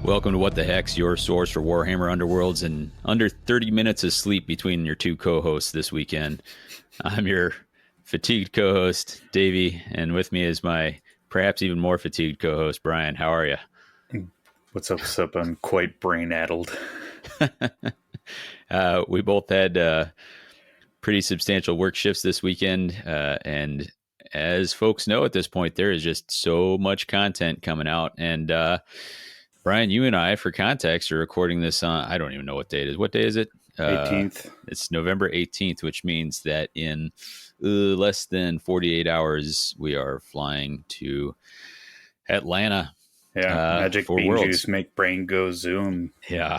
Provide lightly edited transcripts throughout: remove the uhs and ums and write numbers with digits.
Welcome to What the Heck's, your source for Warhammer Underworlds and under 30 minutes of sleep between your two co-hosts this weekend. I'm your fatigued co-host, Davy, and with me is my perhaps even more fatigued co-host, Brian. How are you? What's up? I'm quite brain-addled. We both had pretty substantial work shifts this weekend, and as folks know at this point, there is just so much content coming out, and Brian, you and I, for context, are recording this on, I don't even know what day it is. What day is it? 18th. It's November 18th, which means that in less than 48 hours, we are flying to Atlanta. Yeah, magic for bean Worlds. juice make brain go zoom. Yeah.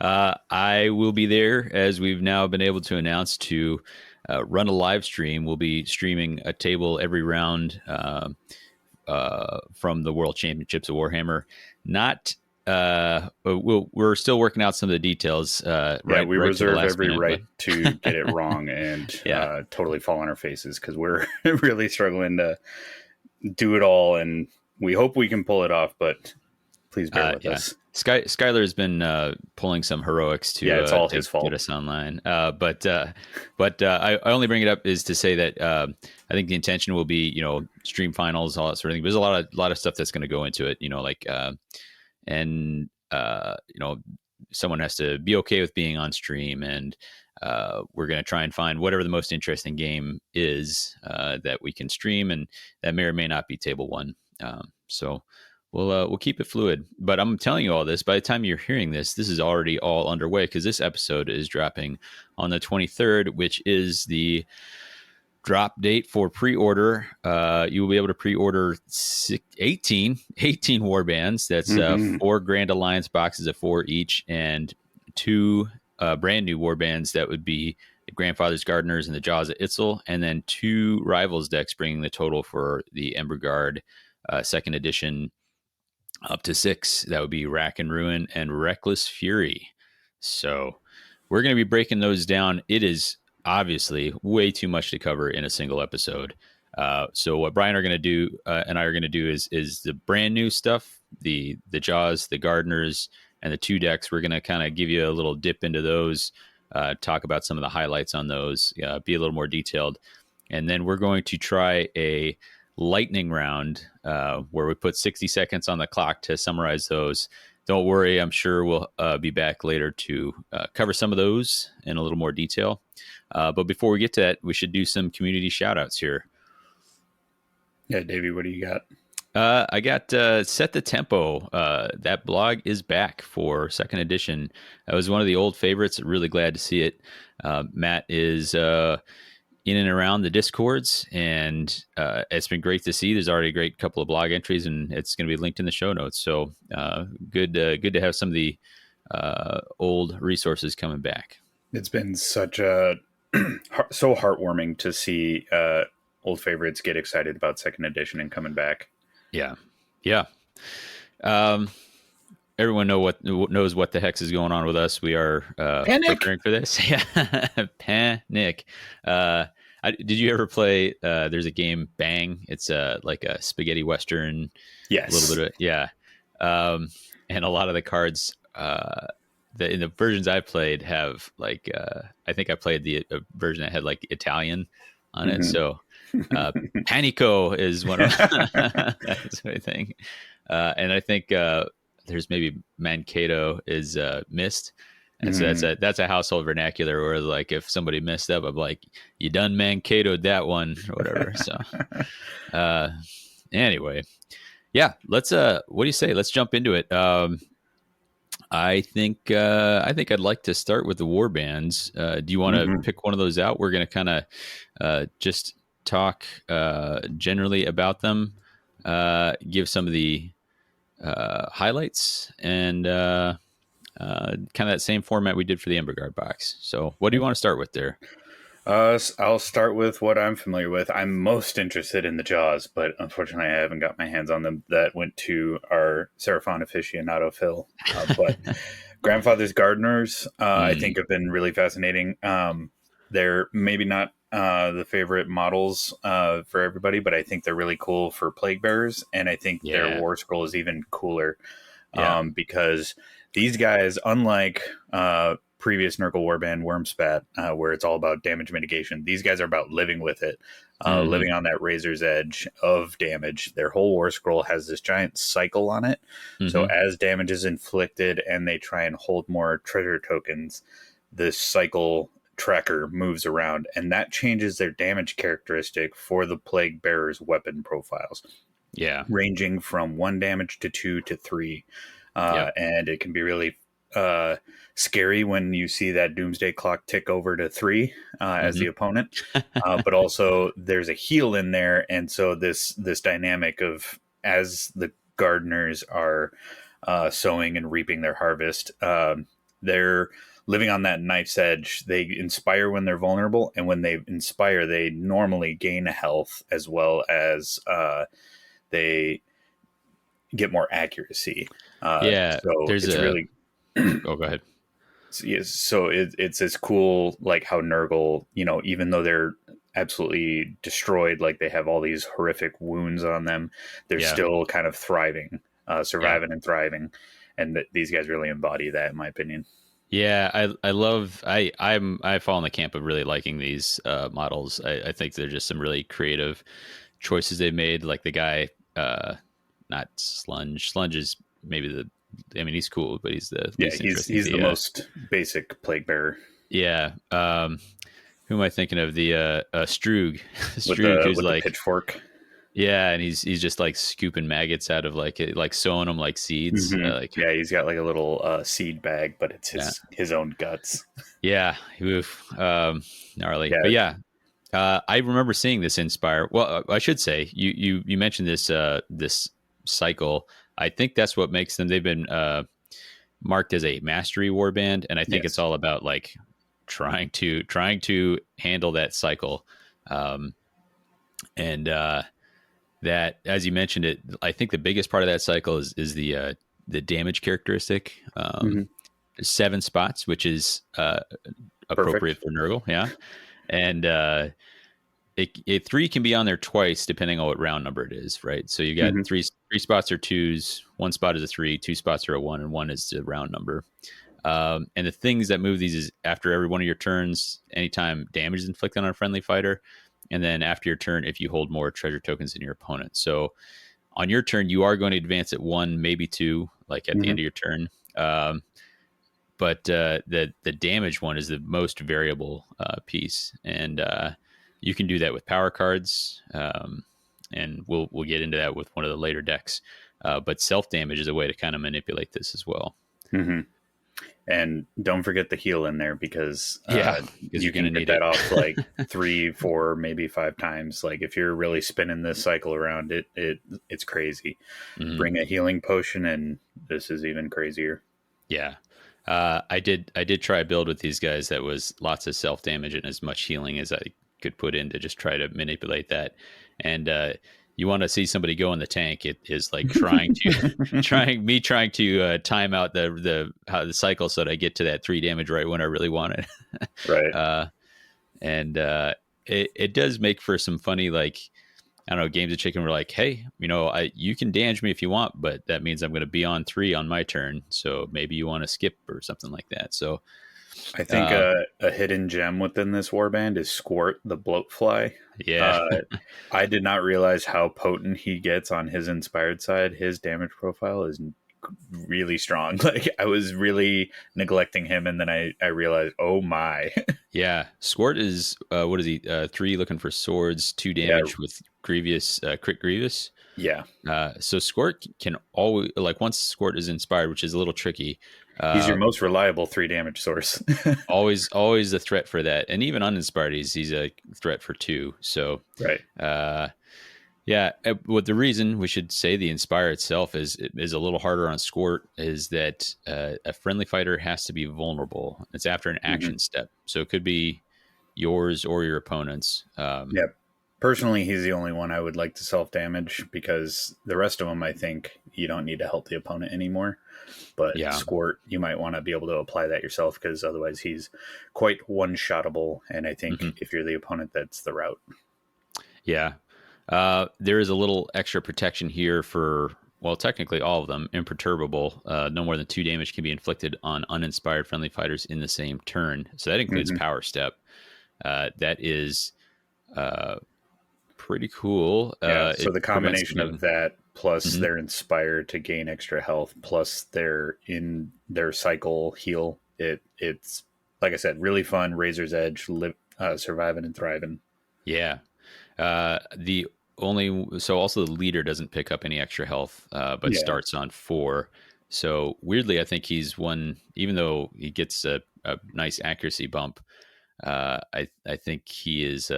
I will be there, as we've now been able to announce, to run a live stream. We'll be streaming a table every round from the World Championships of Warhammer. We're still working out some of the details. We reserve every minute, right to get it wrong and totally fall on our faces because we're really struggling to do it all, and we hope we can pull it off, but please bear with us. Skylar has been pulling some heroics to it's all his fault. Get us online. But I only bring it up is to say that I think the intention will be, stream finals, all that sort of thing. There's a lot of stuff that's going to go into it, someone has to be okay with being on stream, and we're going to try and find whatever the most interesting game is that we can stream, and that may or may not be table one. So we'll keep it fluid. But I'm telling you all this, by the time you're hearing this is already all underway, because this episode is dropping on the 23rd, which is the drop date for pre-order. You will be able to pre-order 18 warbands. That's 4 Grand Alliance boxes of 4 each, and 2 brand new warbands that would be the Grandfather's Gardeners and the Jaws of Itzel, and then 2 Rivals decks, bringing the total for the Ember Guard 2nd edition up to 6. That would be Rack and Ruin and Reckless Fury. So we're going to be breaking those down. It is obviously way too much to cover in a single episode. So what Brian are going to do and I are going to do is the brand new stuff, the Jaws, the Gardeners, and the 2 decks. We're going to kind of give you a little dip into those, talk about some of the highlights on those, be a little more detailed. And then we're going to try a lightning round where we put 60 seconds on the clock to summarize those. Don't worry, I'm sure we'll be back later to cover some of those in a little more detail. But before we get to that, we should do some community shout outs here. Yeah, Davey, what do you got? I got Set the Tempo. That blog is back for 2nd edition. That was one of the old favorites. Really glad to see it. Matt is in and around the Discords, and it's been great to see. There's already a great couple of blog entries, and it's going to be linked in the show notes. So good to have some of the old resources coming back. It's been such a so heartwarming to see old favorites get excited about 2nd edition and coming back. Yeah. Everyone knows what the heck is going on with us. We are preparing for this. Yeah, panic. Did you ever play? There's a game, Bang. It's like a spaghetti western. Yes. A little bit of it. Yeah. And a lot of the cards in the versions I played have like I think I played the version that had like Italian on it. So Panico is one of that's my thing. And I think there's maybe Mankato is missed. And so that's a household vernacular where like if somebody messed up, I'm like, you done Mankatoed that one or whatever. So anyway, yeah, let's what do you say? Let's jump into it. I think I'd like to start with the warbands. Do you want to pick one of those out? We're going to kind of just talk generally about them, give some of the highlights, and kind of that same format we did for the Ember Guard box. So what do you want to start with there? I'll start with what I'm familiar with. I'm most interested in the Jaws, but unfortunately I haven't got my hands on them. That went to our Seraphon aficionado, Phil. But Grandfather's Gardeners, I think have been really fascinating. They're maybe not the favorite models for everybody, but I think they're really cool for Plague Bearers, and I think their War Scroll is even cooler. Yeah. because these guys, unlike previous Nurgle Warband Wormspat, where it's all about damage mitigation, these guys are about living with it, Hmm. living on that razor's edge of damage. Their whole War Scroll has this giant cycle on it. So Hmm. as damage is inflicted and they try and hold more treasure tokens, this cycle tracker moves around, and that changes their damage characteristic for the Plague Bearer's weapon profiles, Yeah. ranging from 1 damage to 2 to 3. Yep. And it can be really scary when you see that doomsday clock tick over to 3 as the Hmm. opponent. But also there's a heal in there, and so this dynamic of, as the gardeners are sowing and reaping their harvest, they're living on that knife's edge. They inspire when they're vulnerable, and when they inspire, they normally gain health as well as they get more accuracy. Yeah. So There's it's a. really Oh, go ahead. so it's this cool, like how Nurgle, even though they're absolutely destroyed, like they have all these horrific wounds on them, they're Yeah. still kind of thriving, Yeah. surviving and thriving, and these guys really embody that, in my opinion. Yeah, I love I fall in the camp of really liking these models. I think they're just some really creative choices they've made. Like the guy, not Slunge. Slunge is maybe the. I mean, he's cool, but he's the Yeah, least he's interesting. he's the most basic plague bearer Yeah. Who am I thinking of? The Stroog, with Stroog, the who's like, pitchfork. yeah, and he's just like scooping maggots out of like sowing them like seeds. Like, Yeah, he's got like a little seed bag, but it's yeah, his own guts. yeah, oof, gnarly. But Yeah. yeah, I remember seeing this Inspire. Well, I should say you mentioned this this cycle. I think that's what makes them. They've been marked as a mastery warband, and I think it's Yes. all about like trying to handle that cycle. Um, and that, as you mentioned it, I think the biggest part of that cycle is the damage characteristic. Hmm. 7 spots, which is appropriate Perfect. for Nurgle, yeah, and it 3 can be on there twice depending on what round number it is, right? So you got Hmm. three spots are 2s, 1 spot is a 3, 2 spots are a 1, and 1 is the round number. And the things that move these is after every one of your turns, anytime damage is inflicted on a friendly fighter, and then after your turn, if you hold more treasure tokens than your opponent. So on your turn, you are going to advance at 1, maybe 2, like at the Hmm. end of your turn. But the damage one is the most variable piece, and you can do that with power cards, and we'll get into that with one of the later decks. But self damage is a way to kind of manipulate this as well. Hmm. And don't forget the heal in there, because Yeah, because you you're going can to get need that it. off like 3, 4, maybe 5 times. Like if you're really spinning this cycle around, it's crazy. Mhm. Bring a healing potion, and this is even crazier. Yeah. I did try a build with these guys that was lots of self damage and as much healing as I could put in to just try to manipulate that. And you want to see somebody go in the tank? It is like trying to time out the cycle so that I get to that 3 damage right when I really want it. Right. uh, and it does make for some funny, like, I don't know, games of chicken were like, hey, you can damage me if you want, but that means I'm going to be on 3 on my turn. So maybe you want to skip or something like that. So, I think uh, a hidden gem within this warband is Squirt, the bloatfly. yeah, Uh, I did not realize how potent he gets on his inspired side. His damage profile is really strong. Like I was really neglecting him, and then I realized, oh my, yeah. Squirt is, what is he? 3 looking for swords, 2 yeah, damage with Grievous, crit Grievous. yeah. So Squirt can always, like, once Squirt is inspired, which is a little tricky, He's your uh, most reliable 3 damage source. always a threat for that. And even uninspired, he's a threat for 2. So, Right. uh, yeah, what the reason we should say the Inspire itself is a little harder on Squirt is that a friendly fighter has to be vulnerable. It's after an Hmm. action step, so it could be yours or your opponent's. Yeah. Personally, he's the only one I would like to self damage, because the rest of them, I think you don't need to help the opponent anymore. But Yeah, Squirt, you might want to be able to apply that yourself, because otherwise he's quite one shottable. And I think hmm, if you're the opponent, that's the route. yeah. There is a little extra protection here for well, technically all of them, imperturbable. No more than 2 damage can be inflicted on uninspired friendly fighters in the same turn. So that includes Hmm. Power Step. That is uh, pretty cool. Yeah, so It the prevents combination them. of that plus Mhm. they're inspired to gain extra health plus they're in their cycle heal. It's like I said, really fun. Razor's Edge, surviving and thriving. Yeah. The only so also the leader doesn't pick up any extra health, but Yeah. starts on 4. So weirdly, I think he's one. Even though he gets a nice accuracy bump, I think he is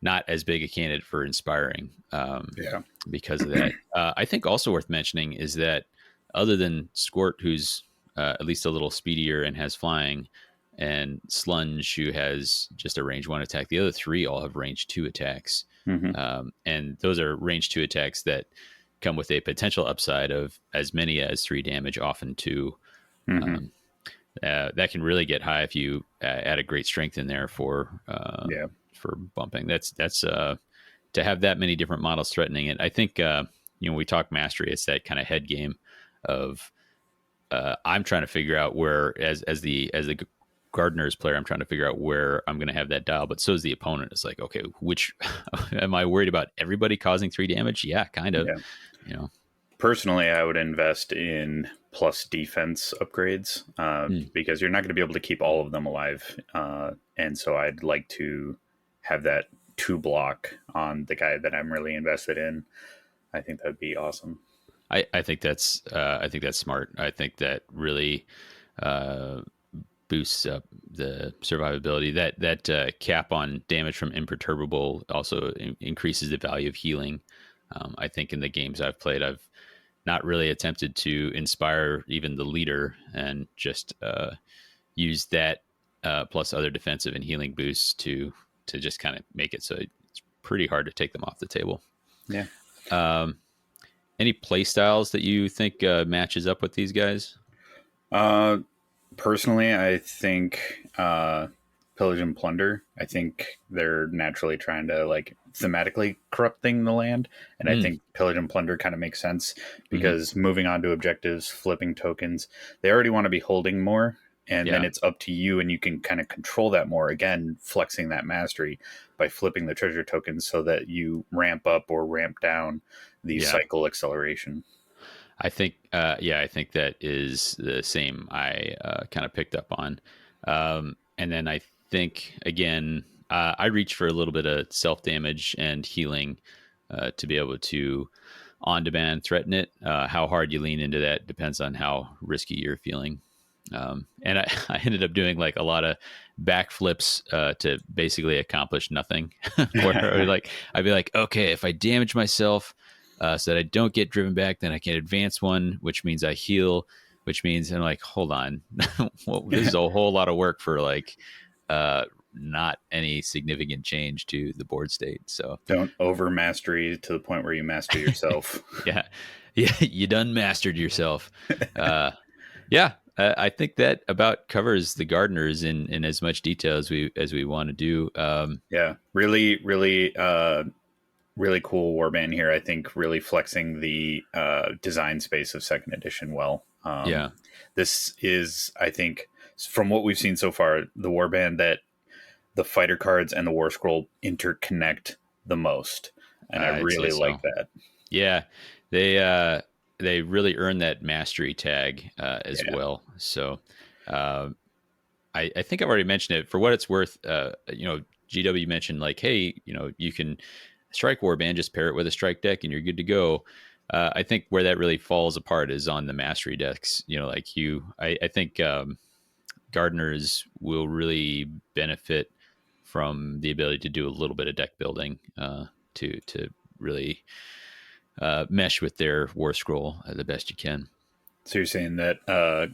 not as big a candidate for inspiring Yeah. because of that. I think also worth mentioning is that other than Squirt, who's at least a little speedier and has flying, and Slunge, who has just a range 1 attack, the other 3 all have range 2 attacks. Hmm. And those are range 2 attacks that come with a potential upside of as many as 3 damage, often 2. Hmm. Um, that can really get high if you add a great strength in there Yeah. for bumping. That's to have that many different models threatening it. I think we talk mastery. It's that kind of head game of I'm trying to figure out where as the Gardeners player, I'm trying to figure out where I'm going to have that dial. But so is the opponent. It's like, okay, which am I worried about? Everybody causing 3 damage? Yeah, kind of. Yeah. You know. Personally, I would invest in plus defense upgrades Mm. because you're not going to be able to keep all of them alive. And so I'd like to have that 2 block on the guy that I'm really invested in. I think that would be awesome. I think that's smart. I think that really uh, boosts up the survivability. That cap on damage from imperturbable also increases the value of healing. I think in the games I've played, I've not really attempted to inspire even the leader, and just use that plus other defensive and healing boosts to just kind of make it so it's pretty hard to take them off the table. Yeah. Um, any play styles that you think matches up with these guys? Uh, Personally, I think pillage and plunder. I think they're naturally trying to like thematically corrupting the land, and I Mm, think pillage and plunder kind of makes sense hmm. because moving on to objectives, flipping tokens, they already want to be holding more, and then Yeah, it's up to you, and you can kind of control that more. Again, flexing that mastery by flipping the treasure tokens so that you ramp up or ramp down the yeah. cycle acceleration. I think that is the same. I kind of picked up on, and then I think again, I reach for a little bit of self damage and healing to be able to on demand threaten it. How hard you lean into that depends on how risky you're feeling. And I ended up doing like a lot of backflips to basically accomplish nothing. Where I'd be like, okay, if I damage myself so that I don't get driven back, then I can advance 1, which means I heal, which means I'm like, hold on, well, this is a whole lot of work for like not any significant change to the board state. So Don't over mastery to the point where you master yourself. yeah, yeah, you done mastered yourself. Uh, yeah, I think that about covers the gardeners in as much detail as we want to do. Yeah, really, really, really cool warband here. I think really flexing the design space of second edition well. Yeah, This is, I think, from what we've seen so far, the warband that the fighter cards and the war scroll interconnect the most, and I I'd say really so. like that. Yeah, they really earn that mastery tag as Yeah, well. So uh, I think I've already mentioned it. For what it's worth, GW mentioned like, hey, you can strike warband, just pair it with a strike deck, and you're good to go. I think where that really falls apart is on the mastery decks. I think gardeners will really benefit from the ability to do a little bit of deck building to really mesh with their war scroll the best you can. so you're saying that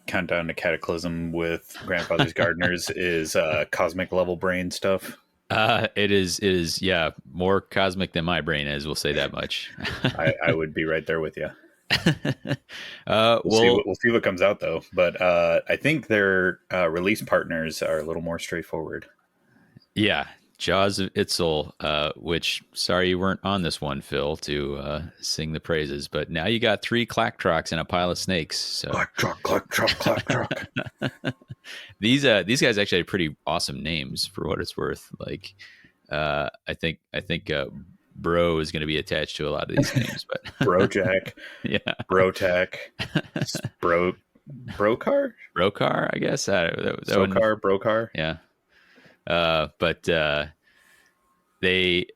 Countdown to Cataclysm with Grandfather's Gardeners is cosmic level brain stuff? It is yeah, more cosmic than my brain is. We'll say that much. I would be right there with you. Well, We'll see what comes out though. But I think their release partners are a little more straightforward. yeah, Jaws of Itzel, which sorry you weren't on this one, Phil, to sing the praises, but now you got 3 clack-trocs and a pile of snakes. So Clack truck, clack truck, clack truck. these guys actually had pretty awesome names for what it's worth. Like I think Bro is going to be attached to a lot of these names, but Brojack, yeah, Brotack, Brocar, Brokar, I guess. That one, Sokar, Brocar. yeah. But they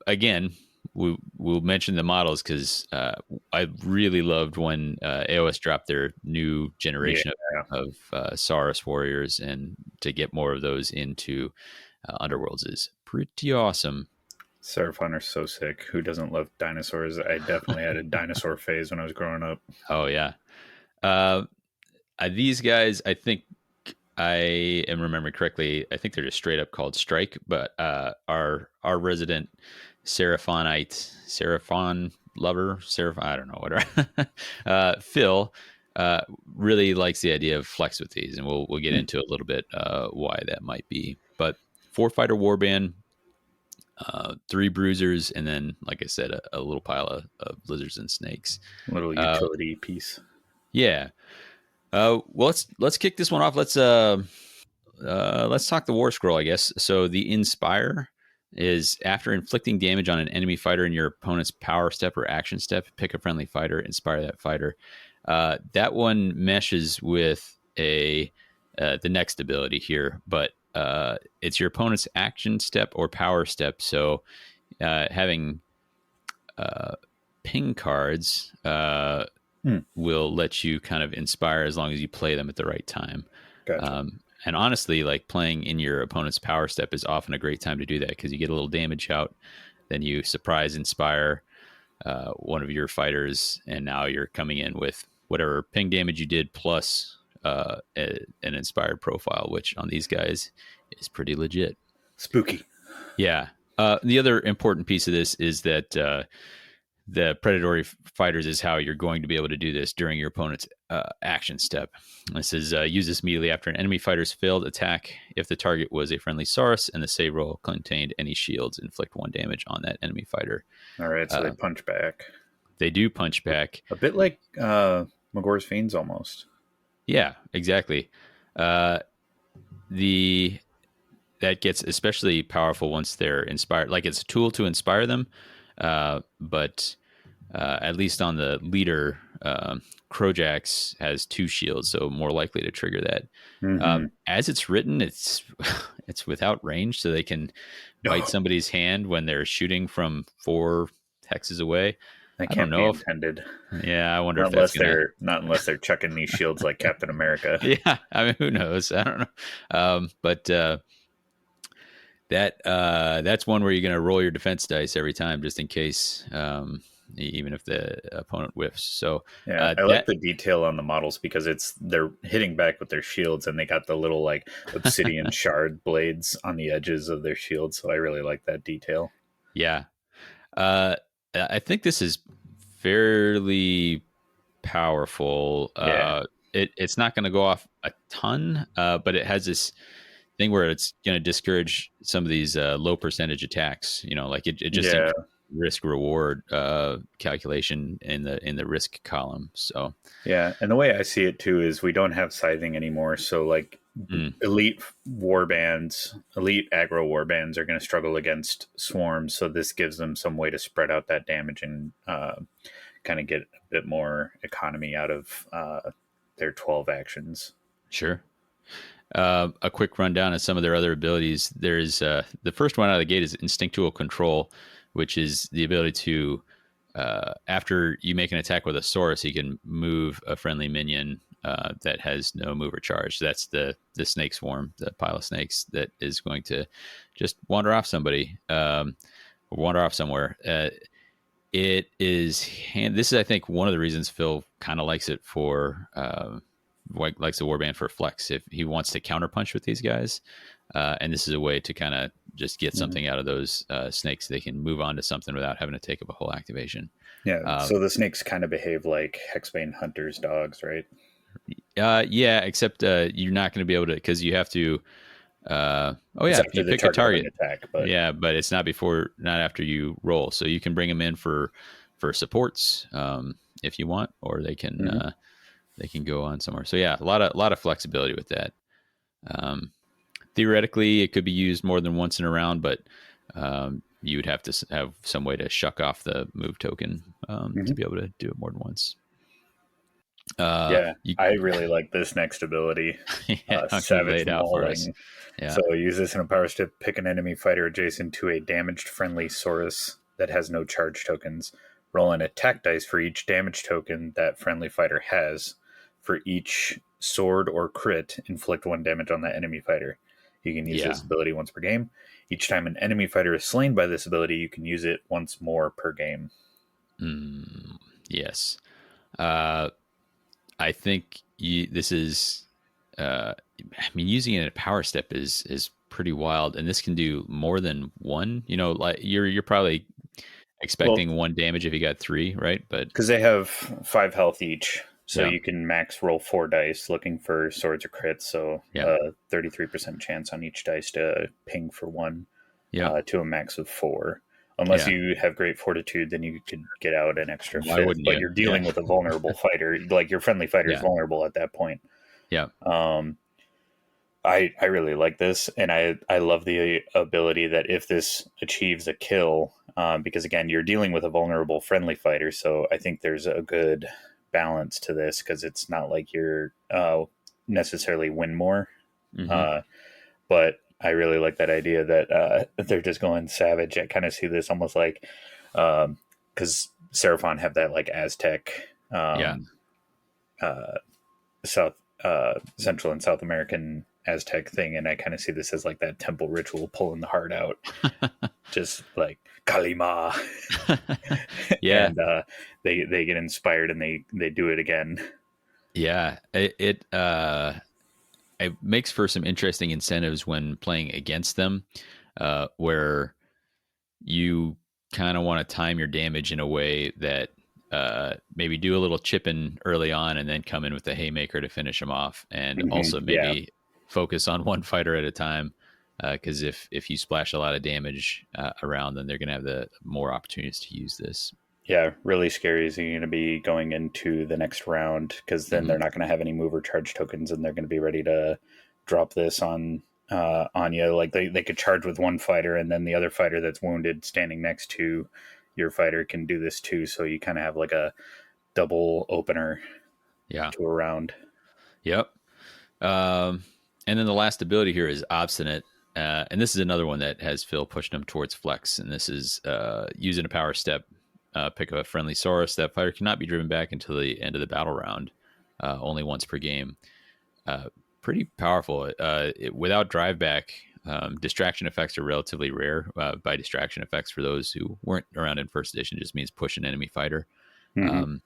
again, we'll mention the models because I really loved when AOS dropped their new generation Yeah. of Saurus warriors, and to get more of those into Underworlds is pretty awesome. Seraphon are so sick. Who doesn't love dinosaurs? I definitely had a dinosaur phase when I was growing up. Oh yeah. Uh, these guys, I think I am remembering correctly. I think they're just straight up called Strike, but our resident Seraphon lover, Seraphon, I don't know, whatever. Phil really likes the idea of flex with these, and we'll get into a little bit why that might be. But 4-fighter warband, 3 bruisers, and then, like I said, a little pile of lizards and snakes. Little utility piece. Yeah. Well, let's kick this one off. Let's talk the war scroll, I guess. So the Inspire is after inflicting damage on an enemy fighter in your opponent's power step or action step, pick a friendly fighter, inspire that fighter. That one meshes with the next ability here, but it's your opponent's action step or power step. So having ping cards will let you kind of inspire as long as you play them at the right time. Gotcha. And honestly, like playing in your opponent's power step is often a great time to do that because you get a little damage out, then you surprise inspire one of your fighters, and now you're coming in with whatever ping damage you did plus an inspired profile, which on these guys is pretty legit. Spooky. Yeah. The other important piece of this is that the predatory fighters is how you're going to be able to do this during your opponent's action step. This is use this immediately after an enemy fighter's failed attack. If the target was a friendly Saurus and the save roll contained any shields, inflict 1 damage on that enemy fighter. All right, so they punch back. They do punch back. A bit like Magor's Fiends almost. Yeah, exactly. That gets especially powerful once they're inspired. Like it's a tool to inspire them, but at least on the leader, Crojax has 2 shields, so more likely to trigger that. Mm-hmm. As it's written, it's without range, so they can bite somebody's hand when they're shooting from 4 hexes away. That I can't don't know be intended. Yeah, I wonder not if that's not unless they're chucking these shields like Captain America. Yeah, I mean, who knows? I don't know. But that's one where you're going to roll your defense dice every time, just in case, even if the opponent whiffs. So yeah, I like the detail on the models because they're hitting back with their shields, and they got the little like obsidian shard blades on the edges of their shields. So I really like that detail. Yeah, I think this is fairly powerful. Yeah. It's not going to go off a ton, but it has this thing where it's going to discourage some of these low percentage attacks. You know, like it just risk reward calculation in the risk column. So yeah, and the way I see it too is we don't have scything anymore. So like elite warbands, elite aggro warbands are going to struggle against swarms. So this gives them some way to spread out that damage and kind of get a bit more economy out of their 12 actions. Sure. A quick rundown of some of their other abilities. There's the first one out of the gate is instinctual control, which is the ability to after you make an attack with a Saurus, you can move a friendly minion that has no move or charge. That's the snake swarm, the pile of snakes that is going to just wander off somebody, or wander off somewhere. It is this is, I think, one of the reasons Phil kind of likes it for likes the warband for flex if he wants to counterpunch with these guys, and this is a way to kind of just get something out of those snakes. They can move on to something without having to take up a whole activation. Yeah, so the snakes kind of behave like Hexbane hunters' dogs, right? Yeah, except you're not going to be able to, because you have to Oh It's yeah, after you the pick a target having target. attack, but Yeah, but it's not after you roll. So you can bring them in for supports if you want, or mhm. they can go on somewhere. So yeah, a lot of flexibility with that. Um, Theoretically, it could be used more than once in a round, but you would have to have some way to shuck off the move token to Mhm. be able to do it more than once. Yeah, You I really like this next ability, yeah, why don't you lay Savage it out for us? Mauling. Yeah, So use this in a power step, pick an enemy fighter adjacent to a damaged friendly Saurus that has no charge tokens. Roll an attack dice for each damage token that friendly fighter has. For each sword or crit, inflict 1 damage on that enemy fighter. You can use yeah, this ability once per game. Each time an enemy fighter is slain by this ability, you can use it once more per game. mm, yes. Uh, I think this is. I mean, using it in a power step is pretty wild, and this can do more than one. You know, like you're probably Well, expecting one damage if you got three, right? But because they have 5 health each, so yeah, you can max roll 4 dice looking for swords or crits. So yeah, 33% chance on each dice to ping for one yeah, to a max of 4. Unless yeah. you have great fortitude, then you could get out an extra Why fifth. wouldn't But you? you're Yeah, dealing with a vulnerable fighter. Like your friendly fighter is yeah, vulnerable at that point. yeah. Um, I really like this, and I love the ability that if this achieves a kill, because again you're dealing with a vulnerable friendly fighter, so I think there's a good balance to this because it's not like you're necessarily win more, Hmm. uh, but I really like that idea that they're just going savage. I kind of see this almost like because Seraphon have that like Aztec Yeah, uh, South Central and South American Aztec thing, and I kind of see this as like that temple ritual pulling the heart out, just like Kalima, yeah, and they get inspired and they do it again. yeah. It makes for some interesting incentives when playing against them, where you kind of want to time your damage in a way that maybe do a little chipping early on and then come in with the haymaker to finish them off, and also Yeah, maybe focus on one fighter at a time. Because if you splash a lot of damage around, then they're going to have the more opportunities to use this. yeah, really scary is going to be going into the next round because then Hmm. they're not going to have any mover charge tokens and they're going to be ready to drop this on you. Like they could charge with one fighter and then the other fighter that's wounded standing next to your fighter can do this too. So you kind of have like a double opener Yeah. to a round. Yep. Um, and then the last ability here is obstinate. And this is another one that has Phil pushing him towards flex. And this is using a power step, pick up a friendly Saurus. That fighter cannot be driven back until the end of the battle round, only once per game. Uh, Pretty powerful. Without drive back, distraction effects are relatively rare. By distraction effects, for those who weren't around in first edition, just means push an enemy fighter. Mm-hmm. Um,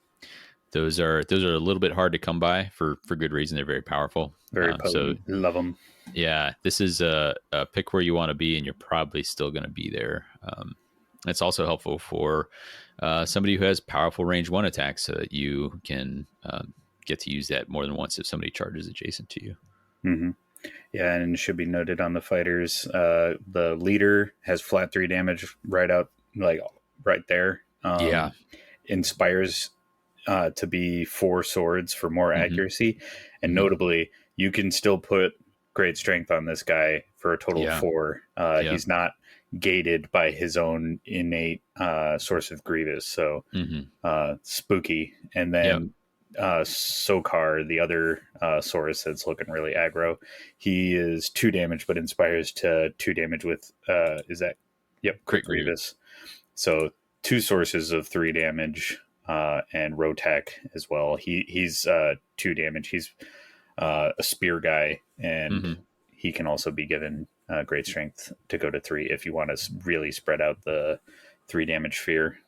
those are a little bit hard to come by for good reason. They're very powerful. Very So potent. Love them. yeah, this is a pick where you want to be, and you're probably still going to be there. It's also helpful for somebody who has powerful range one attacks, so that you can get to use that more than once if somebody charges adjacent to you. Mm-hmm. Yeah, and it should be noted on the fighters. The leader has flat 3 damage right out, like right there. Yeah. Inspires to be 4 swords for more Hmm. accuracy, and Hmm. notably, you can still put great strength on this guy for a total of Yeah. 4. Yeah. He's not gated by his own innate source of Grievous, so Hmm. spooky. And Yep. then Sokar, the other Saurus that's looking really aggro, he is 2 damage, but inspires to 2 damage with is that crit Crit Grievous. Grievous. So 2 sources of 3 damage, and Rotek as well. He's 2 damage. He's a spear guy, and Hmm. he can also be given great strength to go to 3 if you want to really spread out the 3 damage fear.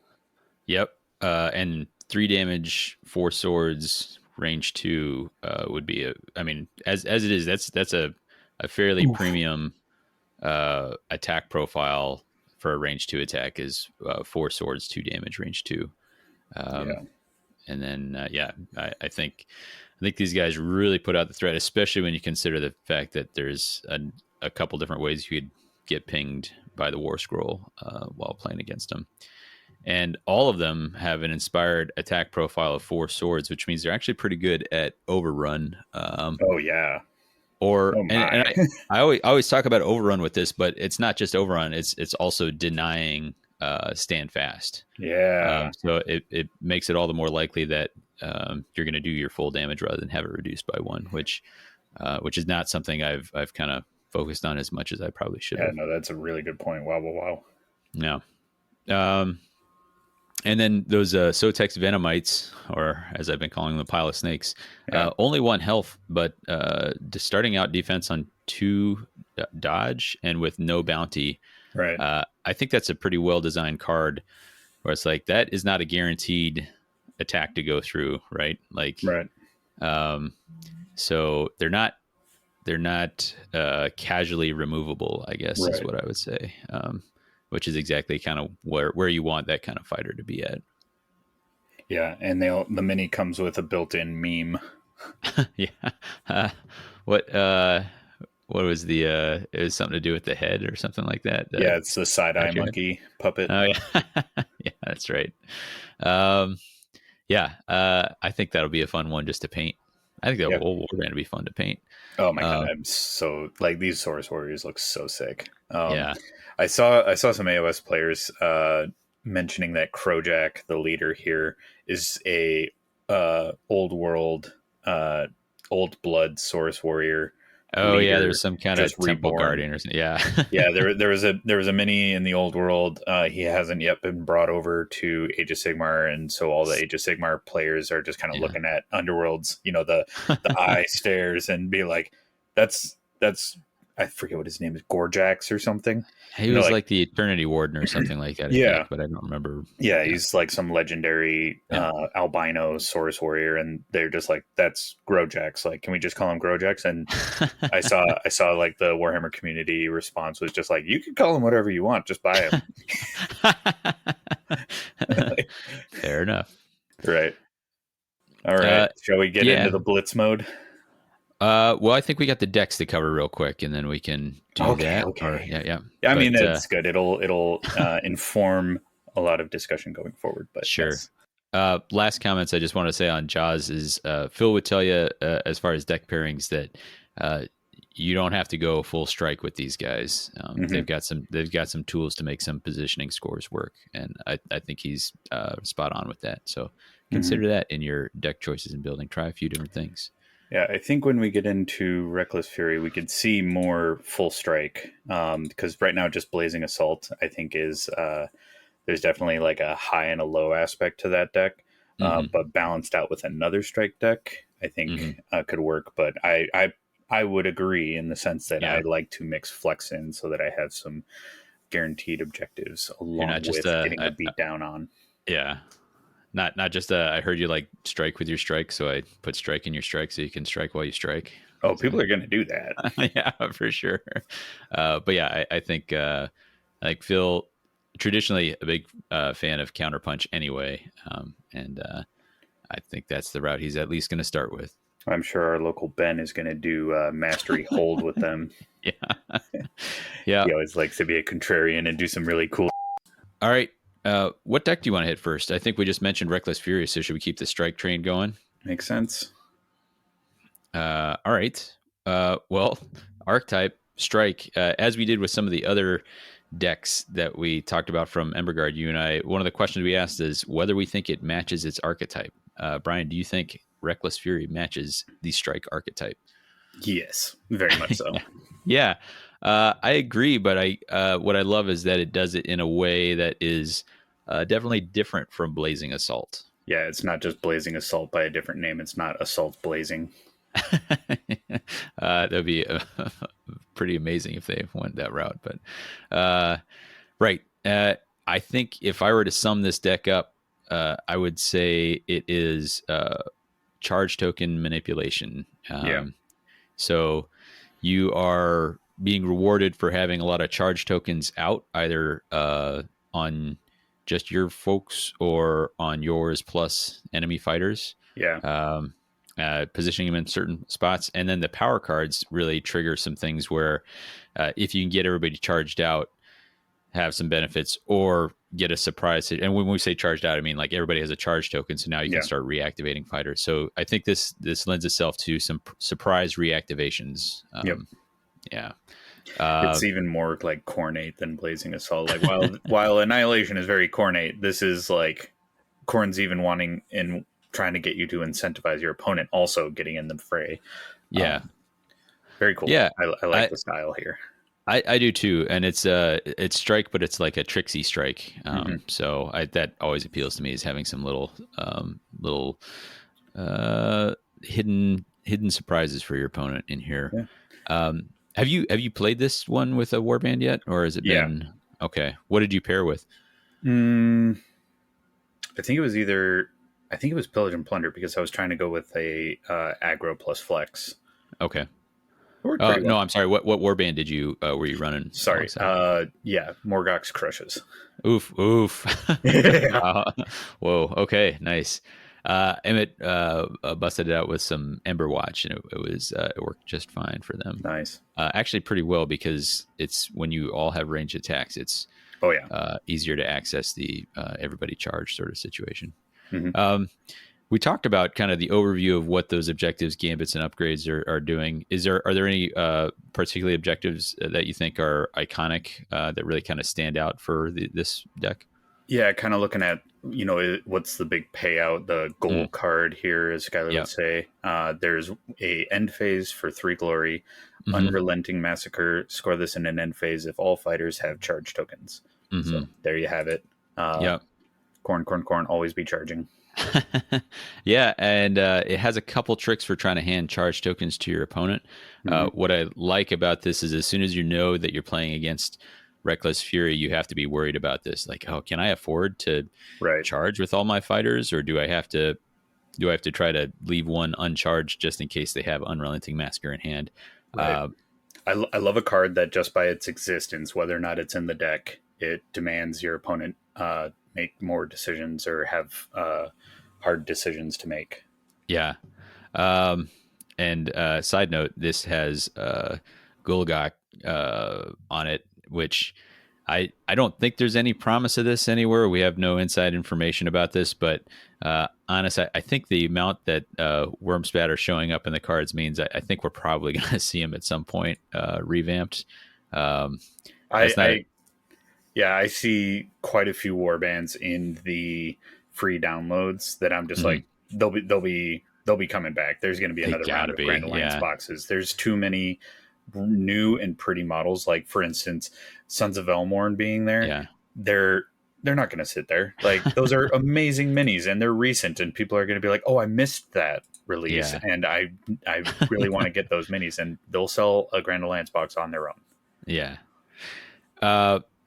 Yep. And 3 damage, 4 swords, range two would be a. I mean, as it is, that's a fairly Oof. premium attack profile for a range two attack is 4 swords, 2 damage, range two. Um, Yeah. and then yeah, I think these guys really put out the threat, especially when you consider the fact that there's a couple different ways you could get pinged by the War Scroll while playing against them. And all of them have an inspired attack profile of 4 swords, which means they're actually pretty good at overrun. Oh yeah. Or Oh and my. I always talk about overrun with this, but it's not just overrun; it's also denying stand fast. Yeah. So it makes it all the more likely that you're going to do your full damage rather than have it reduced by 1, which is not something I've kind of focused on as much as I probably should Yeah, have. no, that's a really good point. Wow, wow, Yeah. And then those Sotex Venomites, or as I've been calling them, the pile of snakes, wow. only 1 health, but starting out defense on 2 dodge and with no bounty. Yeah. Right. I think that's a pretty well designed card where it's like that is not a guaranteed attack to go through, right? Like, Right. so they're not casually removable, I guess is Right. what I would say. Which is exactly kind of where you want that kind of fighter to be at. Yeah, and the mini comes with a built-in meme. Yeah. What was the it was something to do with the head or something like that? Yeah, it's the side-eye monkey puppet. Oh yeah. Yeah, that's right. Yeah, I think that'll be a fun one just to paint. I think the Yeah. whole warband would be fun to paint. Oh my god, I'm so like these Source Warriors look so sick. Yeah. I saw some AOS players mentioning that Crojack, the leader here, is a old world, old blood Source Warrior. Oh yeah, Leader, there's some kind of just temple reborn. guardian or something. Yeah. Yeah, there was a mini in the old world. He hasn't yet been brought over to Age of Sigmar, and so all the Age of Sigmar players are just kind of Yeah. looking at Underworlds, the eye stares and be like, that's I forget what his name is, Gorjax or something. He was like the Eternity Warden or something like that, I Yeah. think, but I don't remember. Yeah, he's like some legendary Yeah. albino Source Warrior, and they're just like, that's Grojax. Like, can we just call him Grojax? And I saw like the Warhammer community response was just like, you can call him whatever you want, just buy him. Fair enough. Right. All right. Shall we get into the blitz mode? Well, I think we got the decks to cover real quick, and then we can do that. Okay. Or, yeah. I mean, it's good. It'll inform a lot of discussion going forward. But sure. Yes. Last comments I just want to say on Jaws is Phil would tell you as far as deck pairings that you don't have to go full strike with these guys. They've got some tools to make some positioning scores work, and I think he's spot on with that. So consider that in your deck choices and building. Try a few different things. Yeah, I think when we get into Reckless Fury, we could see more full strike, because right now just Blazing Assault, I think, is there's definitely like a high and a low aspect to that deck, but balanced out with another strike deck, I think could work. But I would agree in the sense that I like to mix flex in so that I have some guaranteed objectives along with getting the beat down on. Yeah. Not just I heard you like strike with your strike, so I put strike in your strike so you can strike while you strike. Oh, people are going to do that. Yeah, for sure. But yeah, I think Phil, traditionally a big fan of counterpunch anyway, and I think that's the route he's at least going to start with. I'm sure our local Ben is going to do mastery hold with them. Yeah, yeah. He always likes to be a contrarian and do some really cool. All right. What deck do you want to hit first? I think we just mentioned Reckless Fury, so should we keep the strike train going? Makes sense. All right. Well, archetype strike, as we did with some of the other decks that we talked about from Emberguard, you and I, one of the questions we asked is whether we think it matches its archetype. Brian, do you think Reckless Fury matches the strike archetype? Yes, very much so. Yeah. I agree, but what I love is that it does it in a way that is definitely different from Blazing Assault. Yeah, it's not just Blazing Assault by a different name. It's not Assault Blazing. That'd be pretty amazing if they went that route. But right, I think if I were to sum this deck up, I would say it is charge token manipulation. So you are being rewarded for having a lot of charge tokens out, either on just your folks or on yours plus enemy fighters. Yeah. positioning them in certain spots. And then the power cards really trigger some things where if you can get everybody charged out, have some benefits, or get a surprise. And when we say charged out, I mean like everybody has a charge token, so now you can Yeah. start reactivating fighters. So I think this lends itself to some surprise reactivations. Yep. Yeah. It's even more like cornate than Blazing Assault. Like while Annihilation is very cornate, this is like Korn's even wanting and trying to get you to incentivize your opponent also getting in the fray. Yeah. Very cool. Yeah. I like the style here. I do too, and it's strike, but it's like a tricksy strike. So that always appeals to me, is having some little hidden surprises for your opponent in here. Yeah. Have you played this one with a warband yet, or has it been okay? What did you pair with? I think it was Pillage and Plunder, because I was trying to go with a aggro plus flex. Okay. Well. No, I'm sorry. What warband did you were you running? Sorry. Morgoth's Crushes. Oof. Whoa. Okay. Nice. Emmett busted it out with some Ember Watch, and it worked just fine for them. Nice. Actually, pretty well, because it's when you all have range attacks, it's easier to access the everybody charged sort of situation. We talked about kind of the overview of what those objectives, gambits, and upgrades are doing. Are there any particularly objectives that you think are iconic that really kind of stand out for this deck? Yeah, kind of looking at, what's the big payout, the goal card here, as Skylar would say. There's a end phase for 3 glory, Unrelenting Massacre. Score this in an end phase if all fighters have charge tokens. So there you have it. Corn, always be charging. Yeah, and it has a couple tricks for trying to hand charge tokens to your opponent. What I like about this is, as soon as you know that you're playing against Reckless Fury, you have to be worried about this. Like, oh, can I afford to charge with all my fighters, or do I have to try to leave one uncharged just in case they have Unrelenting Massacre in hand? Right. I love a card that, just by its existence, whether or not it's in the deck, it demands your opponent make more decisions or have hard decisions to make. Yeah. And side note, this has Gulgak on it, which I don't think there's any promise of this anywhere. We have no inside information about this, but honestly, I think the amount that Wormspat are showing up in the cards means I think we're probably going to see him at some point revamped. I see quite a few warbands in the free downloads that I'm just like, they'll be coming back. There's going to be another round of Grand Alliance boxes. There's too many new and pretty models. Like, for instance, Sons of Elmorn being there. They're not going to sit there. Like, those are amazing minis, and they're recent, and people are going to be like, oh, I missed that release, and I really want to get those minis, and they'll sell a Grand Alliance box on their own. Yeah.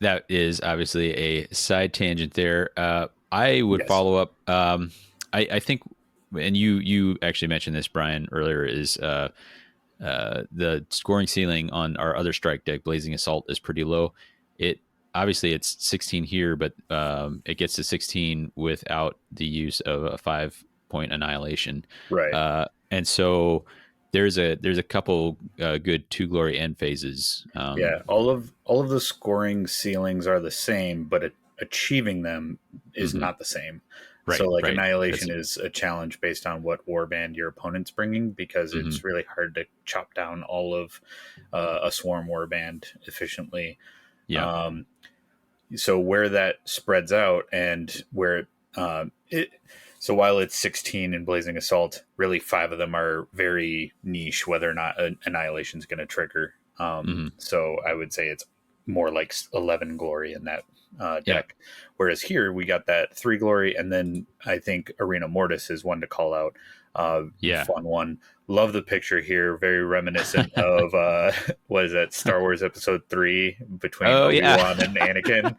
That is obviously a side tangent there. I would follow up. I think, and you actually mentioned this, Brian, earlier, is the scoring ceiling on our other strike deck, Blazing Assault, is pretty low. Obviously it's 16 here, but it gets to 16 without the use of a 5-point annihilation. Right. And so there's a couple good 2 glory end phases. All of the scoring ceilings are the same, but achieving them is not the same. Right, so Annihilation is a challenge based on what warband your opponent's bringing, because it's really hard to chop down all of a swarm warband efficiently. So where that spreads out, and where so while it's 16 in Blazing Assault, really 5 of them are very niche, whether or not Annihilation is going to trigger. So I would say it's more like 11 glory in that deck. Whereas here we got that 3 glory, and then I think Arena Mortis is one to call out. Fun one. Love the picture here. Very reminiscent of what is that, Star Wars Episode 3 between Obi-Wan and Anakin.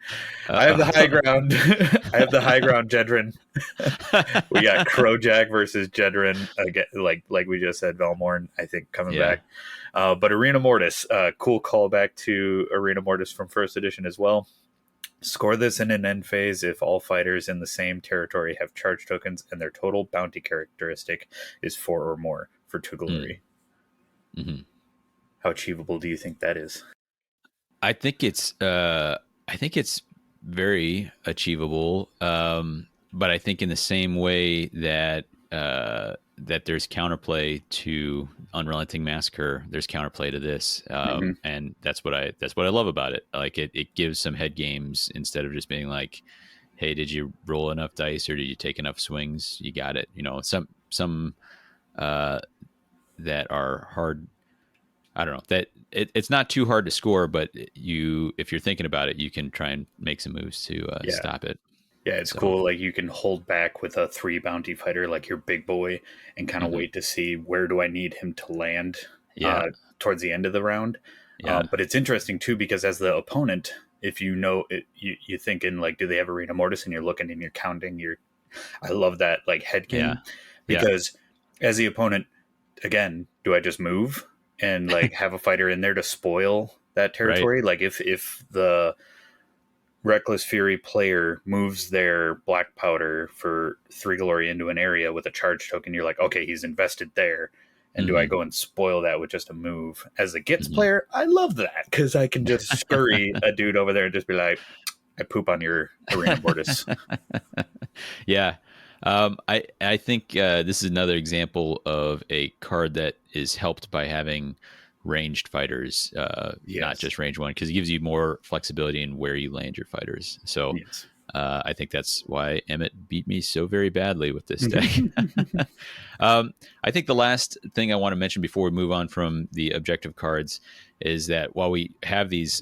I have the high ground. I have the high ground, Jedrin. We got Crowjack versus Jedrin again, like we just said, Velmorn, I think, coming back. But Arena Mortis, cool callback to Arena Mortis from first edition as well. Score this in an end phase if all fighters in the same territory have charge tokens and their total bounty characteristic is 4 or more for 2 glory. Mm-hmm. How achievable do you think that is? I think it's very achievable. But I think in the same way that that there's counterplay to Unrelenting Massacre, there's counterplay to this, and that's what I love about it. Like it gives some head games instead of just being like, hey, did you roll enough dice or did you take enough swings? You got it. You know, some that are hard. I don't know that it's not too hard to score, but if you're thinking about it, you can try and make some moves to Yeah. stop it. Yeah, it's cool. Like you can hold back with a 3 bounty fighter, like your big boy, and kind of wait to see where do I need him to land towards the end of the round. Yeah. But it's interesting too, because as the opponent, if you know it, you thinking like, do they have Arena Mortis? And you're looking and you're counting. I love that like head game because as the opponent, again, do I just move and like have a fighter in there to spoil that territory? Right. Like if the Reckless Fury player moves their black powder for 3 glory into an area with a charge token, you're like, okay, he's invested there. And do I go and spoil that with just a move? As a Gits player, I love that because I can just scurry a dude over there and just be like, I poop on your Arena Mortis. Yeah. I think this is another example of a card that is helped by having ranged fighters, not just range one, because it gives you more flexibility in where you land your fighters. So I think that's why Emmett beat me so very badly with this deck. I think the last thing I want to mention before we move on from the objective cards is that while we have these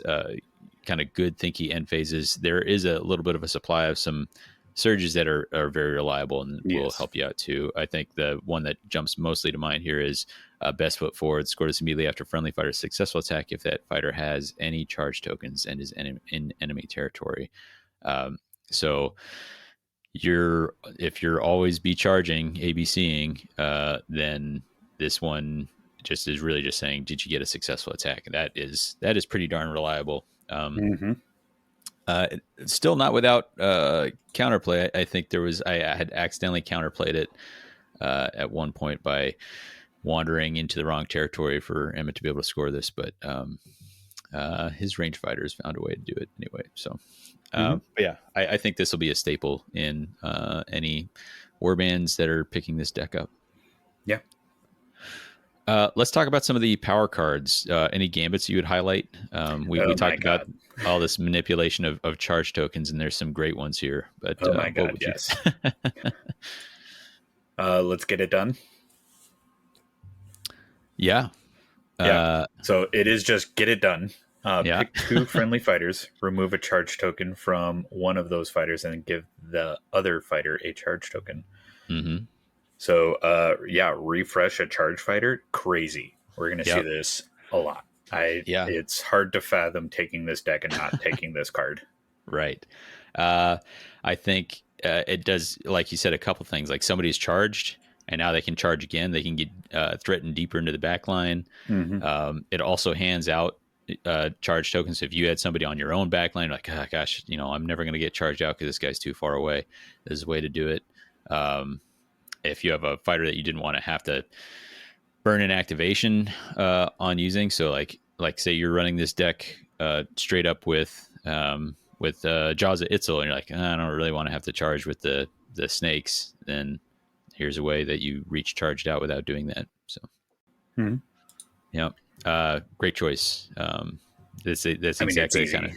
kind of good thinky end phases, there is a little bit of a supply of some surges that are very reliable and will help you out too. I think the one that jumps mostly to mind here is best foot forward. Score this immediately after friendly fighter's successful attack if that fighter has any charge tokens and is in enemy territory. So if you're always be charging, ABCing, then this one just is really just saying, did you get a successful attack? And that is pretty darn reliable. Still not without counterplay. I think I had accidentally counterplayed it at one point by wandering into the wrong territory for Emmett to be able to score this, but his range fighters found a way to do it anyway. So, but yeah, I think this will be a staple in any warbands that are picking this deck up. Yeah. Let's talk about some of the power cards. Any gambits you would highlight? We talked about all this manipulation of charge tokens, and there's some great ones here. But oh my god, yes. Let's get it done. Yeah. So it is just get it done. Pick 2 friendly fighters, remove a charge token from one of those fighters, and give the other fighter a charge token. So, refresh a charge fighter. Crazy. We're going to see this a lot. It's hard to fathom taking this deck and not taking this card. Right. I think it does, like you said, a couple things. Like somebody's charged, and now they can charge again. They can get threatened deeper into the back line. It also hands out charge tokens. So if you had somebody on your own back line, like, oh, gosh, I'm never going to get charged out because this guy's too far away. This is a way to do it. If you have a fighter that you didn't want to have to burn an activation on using, so like say you're running this deck straight up with Jaws of Itzel, and you're like, I don't really want to have to charge with the snakes, then here's a way that you reach charged out without doing that. So great choice. That's exactly kind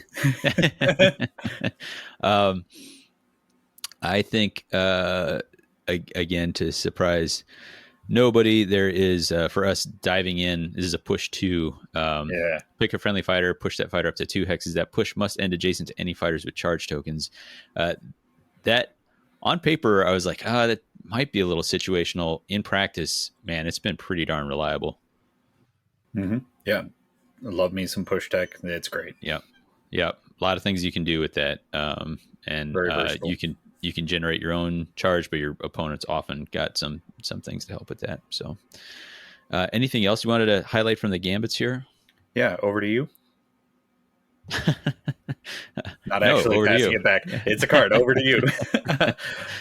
of I think again, to surprise nobody, there is for us diving in. This is a push 2. Pick a friendly fighter, push that fighter up to 2 hexes. That push must end adjacent to any fighters with charge tokens. That on paper, I was like, that might be a little situational. In practice, man, it's been pretty darn reliable. Yeah, love me some push tech. It's great. Yeah, a lot of things you can do with that, and you can generate your own charge, but your opponent's often got some things to help with that. So, anything else you wanted to highlight from the gambits here? Yeah, over to you. Not No, actually over to passing you. it back. It's a card. Over to you.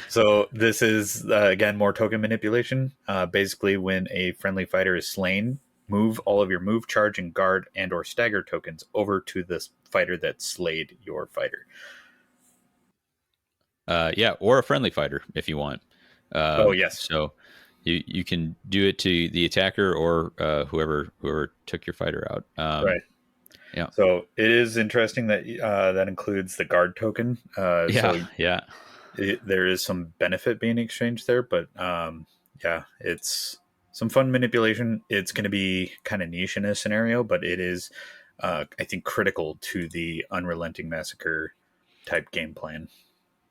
So this is again more token manipulation. Basically, when a friendly fighter is slain, move all of your move, charge, and guard and/or stagger tokens over to this fighter that slayed your fighter. Yeah, or a friendly fighter if you want. Oh yes, So you can do it to the attacker or whoever took your fighter out. right. Yeah, So it is interesting that that includes the guard token. yeah, yeah. There is some benefit being exchanged there, but yeah, it's some fun manipulation. It's going to be kind of niche in a scenario, but it is, I think, critical to the unrelenting massacre type game plan,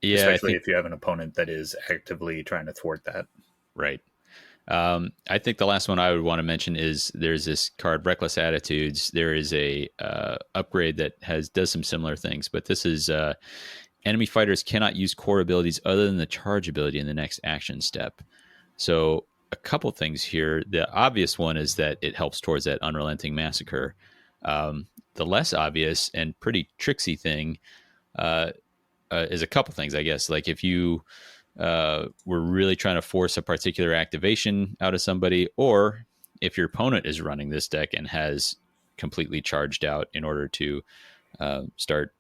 Yeah, I especially think if you have an opponent that is actively trying to thwart that. right. I think the last one I would want to mention is there's this card, Reckless Attitudes. There is a upgrade that does some similar things, but this is enemy fighters cannot use core abilities other than the charge ability in the next action step. So a couple things here. The obvious one is that it helps towards that unrelenting massacre. The less obvious and pretty tricksy thing uh, is a couple things, I guess. Like if you were really trying to force a particular activation out of somebody, or if your opponent is running this deck and has completely charged out in order to start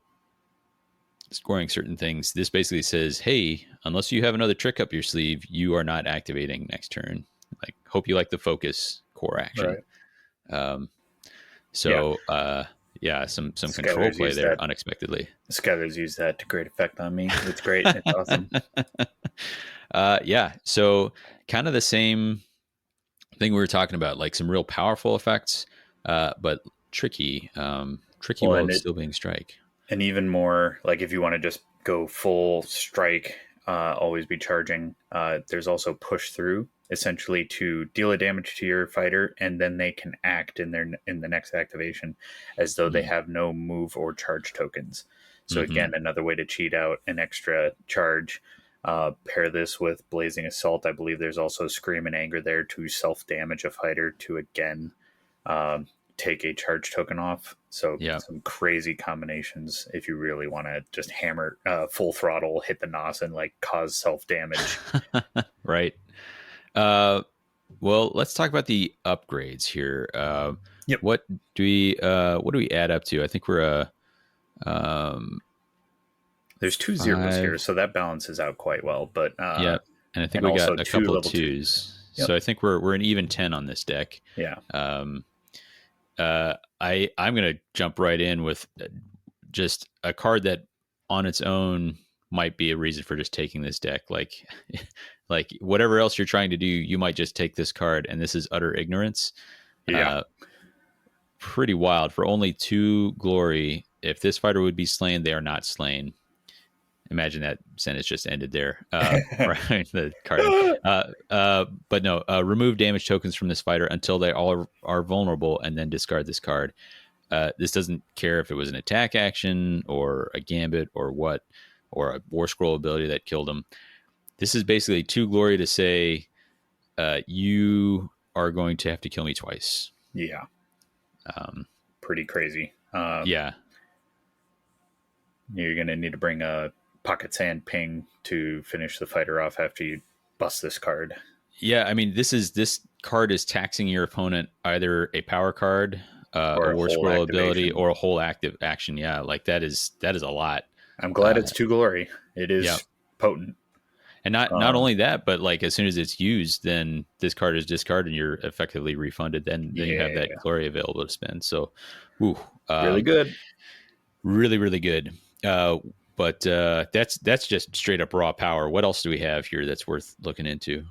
scoring certain things, this basically says, hey, unless you have another trick up your sleeve, you are not activating next turn. Like, hope you like the focus core action. Right. Um, Yeah. so, yeah, some control Scouter's play use there that. unexpectedly. Scouter's use that to great effect on me. It's great. It's awesome. Yeah, so kind of the same thing we were talking about, like some real powerful effects, but tricky, tricky Well, while it's still being strike. and even more like if you want to just go full strike, always be charging. There's also push through, essentially to deal a damage to your fighter, and then they can act in the next activation as though they Mm-hmm. have no move or charge tokens. So Mm-hmm. again, another way to cheat out an extra charge. Pair this with Blazing Assault. I believe there's also Scream and Anger there to self damage a fighter to again um, take a charge token off. So Yeah. some crazy combinations if you really want to just hammer full throttle, hit the nos, and like cause self damage. Right. Uh, well, let's talk about the upgrades here. Yep. What do we add up to? I think we're um, There's two zeros here, 5. so that balances out quite well. But Yeah, and I think and we also got a two couple of level 2. twos. Yep. So I think we're an even 10 on this deck. Yeah. Um, I'm gonna jump right in with just a card that on its own might be a reason for just taking this deck. Like like whatever else you're trying to do, you might just take this card, and this is Utter Ignorance. Yeah. Uh, Pretty wild. For only 2 glory, if this fighter would be slain, they are not slain. Imagine that sentence just ended there. Right, the card. But no, remove damage tokens from this fighter until they all are vulnerable, and then discard this card. This doesn't care if it was an attack action or a gambit or what, or a war scroll ability that killed him. This is basically 2 glory to say, you are going to have to kill me twice. Yeah. Um, Pretty crazy. yeah, You're going to need to bring a pocket sand ping to finish the fighter off after you bust this card. yeah. I mean, this card is taxing your opponent either a power card, Or a a war whole scroll ability, activation. or a whole active action. Yeah, like that is a lot. I'm glad Uh, it's 2 glory. It yeah, is potent. and not Um, only that, but like as soon as it's used, then this card is discarded, and you're effectively refunded. Then you have that yeah. glory available to spend. So, ooh, Really good. really good. But that's just straight up raw power. What else do we have here that's worth looking into?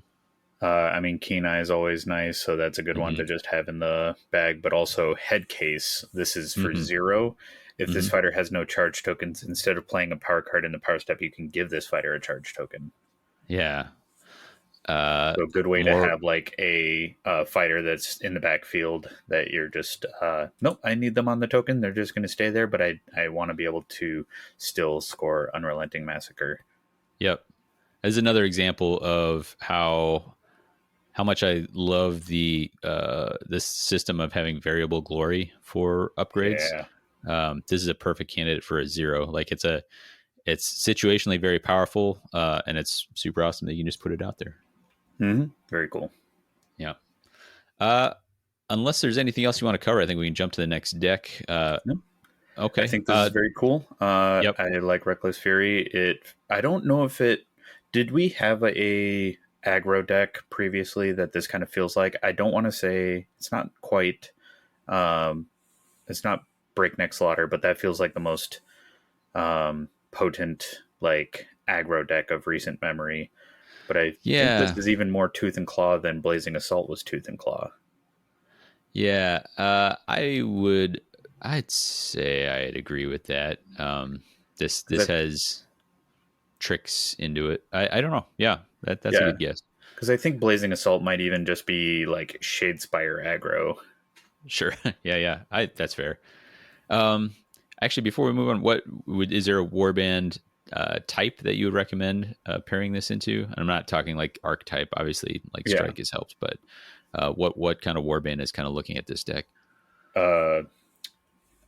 I mean, Keen Eye is always nice, so that's a good one Mm-hmm. to just have in the bag. But also, Head Case. This is for Mm-hmm. 0. If Mm-hmm. this fighter has no charge tokens, instead of playing a power card in the power step, you can give this fighter a charge token. Yeah. So, a good way to More. have like a fighter that's in the backfield that you're just, nope, I need them on the token. They're just going to stay there, but I want to be able to still score Unrelenting Massacre. Yep. As another example of how much I love the this system of having variable glory for upgrades. Yeah. This is a perfect candidate for a 0. Like it's situationally very powerful, and it's super awesome that you can just put it out there. Very cool. Yeah. Uh, unless there's anything else you want to cover, I think we can jump to the next deck. No, I Okay. think this is very cool. Yep. I like Reckless Fury. I don't know if it. Did we have a aggro deck previously that this kind of feels like? I don't want to say it's not quite. Um, it's not Breakneck Slaughter, but that feels like the most potent like aggro deck of recent memory. But I think this Yeah. is even more Tooth and Claw than Blazing Assault was Tooth and Claw. Yeah. I'd say I'd agree with that. This Because has tricks into it. I don't know. Yeah. That's a yeah, good guess. because I think Blazing Assault might even just be like Shadespire aggro. Sure. Yeah. Yeah. That's fair. Um, actually, before we move on, is there a warband type that you would recommend pairing this into? And I'm not talking like archetype, obviously, like Yeah. strike has helped, but what kind of warband is kind of looking at this deck? Uh,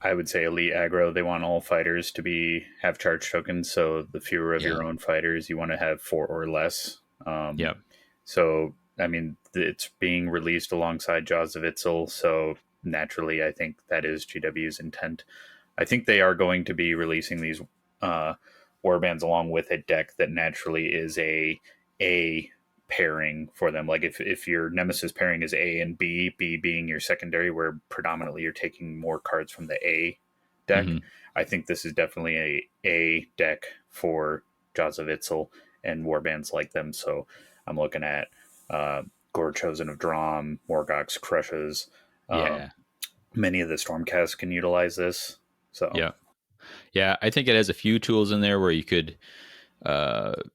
I would say elite aggro. They want all fighters to be have charge tokens. So the fewer of Yeah, your own fighters, you want to have 4 or less. yeah, So I mean, it's being released alongside Jaws of Itzel. So naturally, I think that is GW's intent. I think they are going to be releasing these uh, warbands along with a deck that naturally is a pairing for them. Like if your nemesis pairing is A and B being your secondary, where predominantly you're taking more cards from the A deck, hmm I think this is definitely a deck for Jaws of Itzel and warbands like them. So I'm looking at uh, Gore Chosen of Drom, Morgox Crushes. Um, yeah, many of the Stormcasts can utilize this. So yeah, yeah. I think it has a few tools in there where you could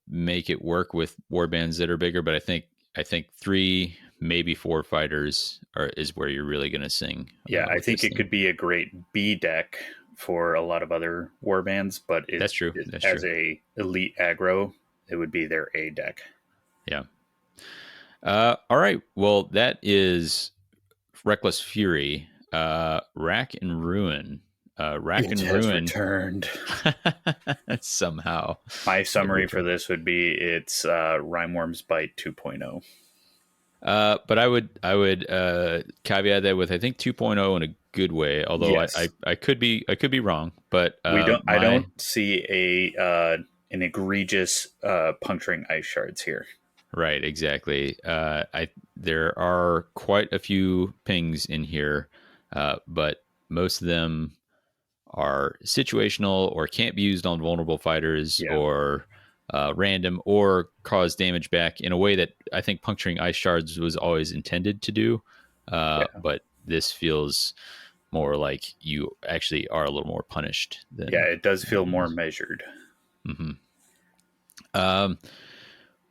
make it work with warbands that are bigger, but I think 3, maybe 4 fighters is where you're really going to sing yeah, I with think this it thing. could be a great B deck for a lot of other warbands, but That's true. it That's as true. a elite aggro, it would be their A deck. Yeah. All right. Well, that is Reckless Fury, Rack and Ruin. Rack It and has Ruin returned. somehow My it summary for returned. this would be it's Rhymeworm's Bite 2.0. But I would caveat that with I think 2.0 in a good way. Although Yes, I could be wrong. But we don't. I my don't see an egregious puncturing ice shards here. right exactly. I there are quite a few pings in here, but most of them are situational or can't be used on vulnerable fighters Yeah, or random or cause damage back in a way that I think puncturing ice shards was always intended to do. yeah, But this feels more like you actually are a little more punished yeah. than It does feel more otherwise. measured. hmm Um,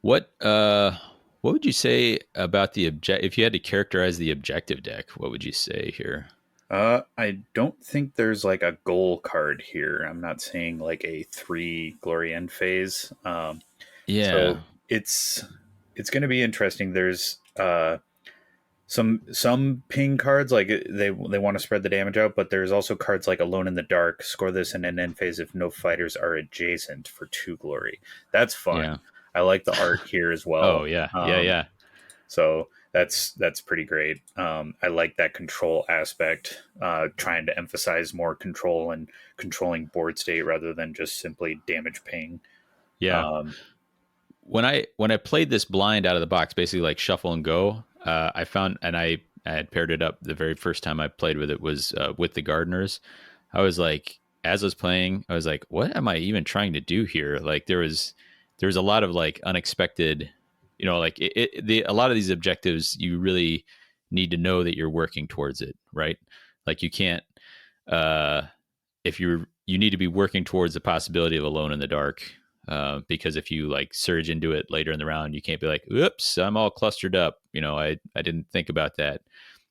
what what would you say about the object? If you had to characterize the objective deck, what would you say here? I don't think there's like a goal card here. I'm not seeing like a 3 glory end phase. Yeah, So it's going to be interesting. There's some ping cards like they want to spread the damage out, but there's also cards like Alone in the Dark. Score this in an end phase if no fighters are adjacent for 2 glory. That's yeah. fun. I like the art here as Oh well. yeah, yeah, yeah, So that's pretty great. I like that control aspect, trying to emphasize more control and controlling board state rather than just simply damage ping. yeah. Um, When I played this blind out of the box, basically like shuffle and go, I found and I had paired it up the very first time I played with it was with the gardeners. I was like, as I was playing, I was like, what am I even trying to do here? Like there was a lot of like unexpected, like a lot of these objectives you really need to know that you're working towards it, right? Like you can't uh if you need to be working towards the possibility of alone in the dark, because if you like surge into it later in the round, you can't be like, oops, I'm all clustered up, I didn't think about that.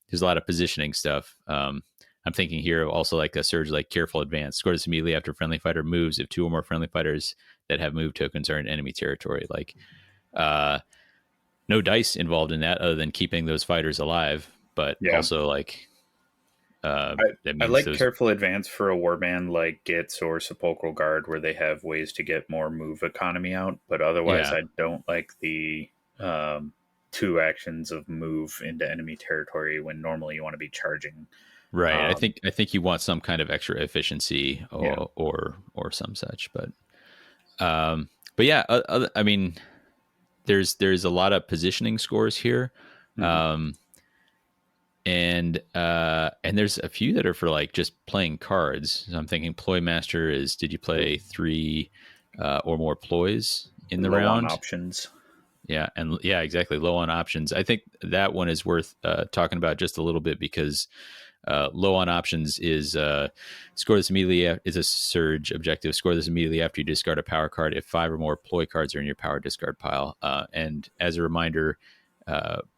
There's a lot of positioning stuff. I'm thinking here also like a surge like careful advance, score this immediately after friendly fighter moves if 2 or more friendly fighters that have move tokens are in enemy territory. Like uh no dice involved in that other than keeping those fighters alive, but yeah, also like That I means like those. careful advance for a warband like Gitz or Sepulchral Guard, where they have ways to get more move economy out. But otherwise, Yeah, I don't like the um, two actions of move into enemy territory when normally you want to be charging. right. Um, I think you want some kind of extra efficiency yeah. or some such, but yeah, I mean, there's a lot of positioning scores here. Hmm. Um, and there's a few that are for like just playing cards. So I'm thinking ploy master is, did you play three or more ploys in the Low on round? options. Yeah, and yeah, exactly, low on options. I think that one is worth talking about just a little bit because low on options is score this immediately is a surge objective. Score this immediately after you discard a power card if 5 or more ploy cards are in your power discard pile. And as a reminder,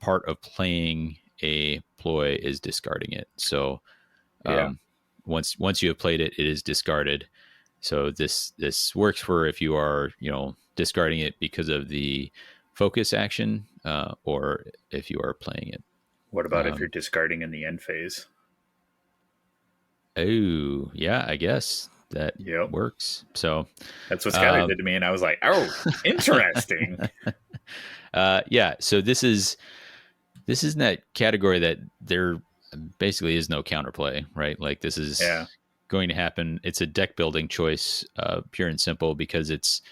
part of playing a ploy is discarding it. So Yeah. once you have played it, it is discarded. So this works for if you are discarding it because of the focus action, or if you are playing it. What about if you're Um, discarding in the end phase? oh yeah, I guess that Yep. works. So That's what Skylar um, did to me, and I was like, "Oh, interesting." yeah, so this is in that category that there basically is no counterplay, right? Like this Yeah. is going to happen. It's a deck building choice, pure and simple, because it's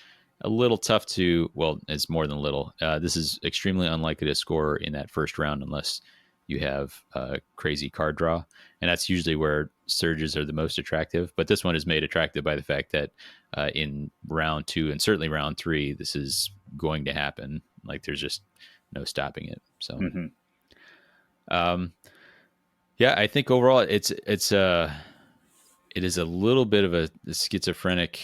a little tough to. Well, it's more than little. This is extremely unlikely to score in that first round unless you have a crazy card draw, and that's usually where surges are the most attractive. But this one is made attractive by the fact that in round 2 and certainly round 3, this is going to happen. Like there's just no stopping it. So. Hmm. Um, yeah, I think overall it is a little bit of a schizophrenic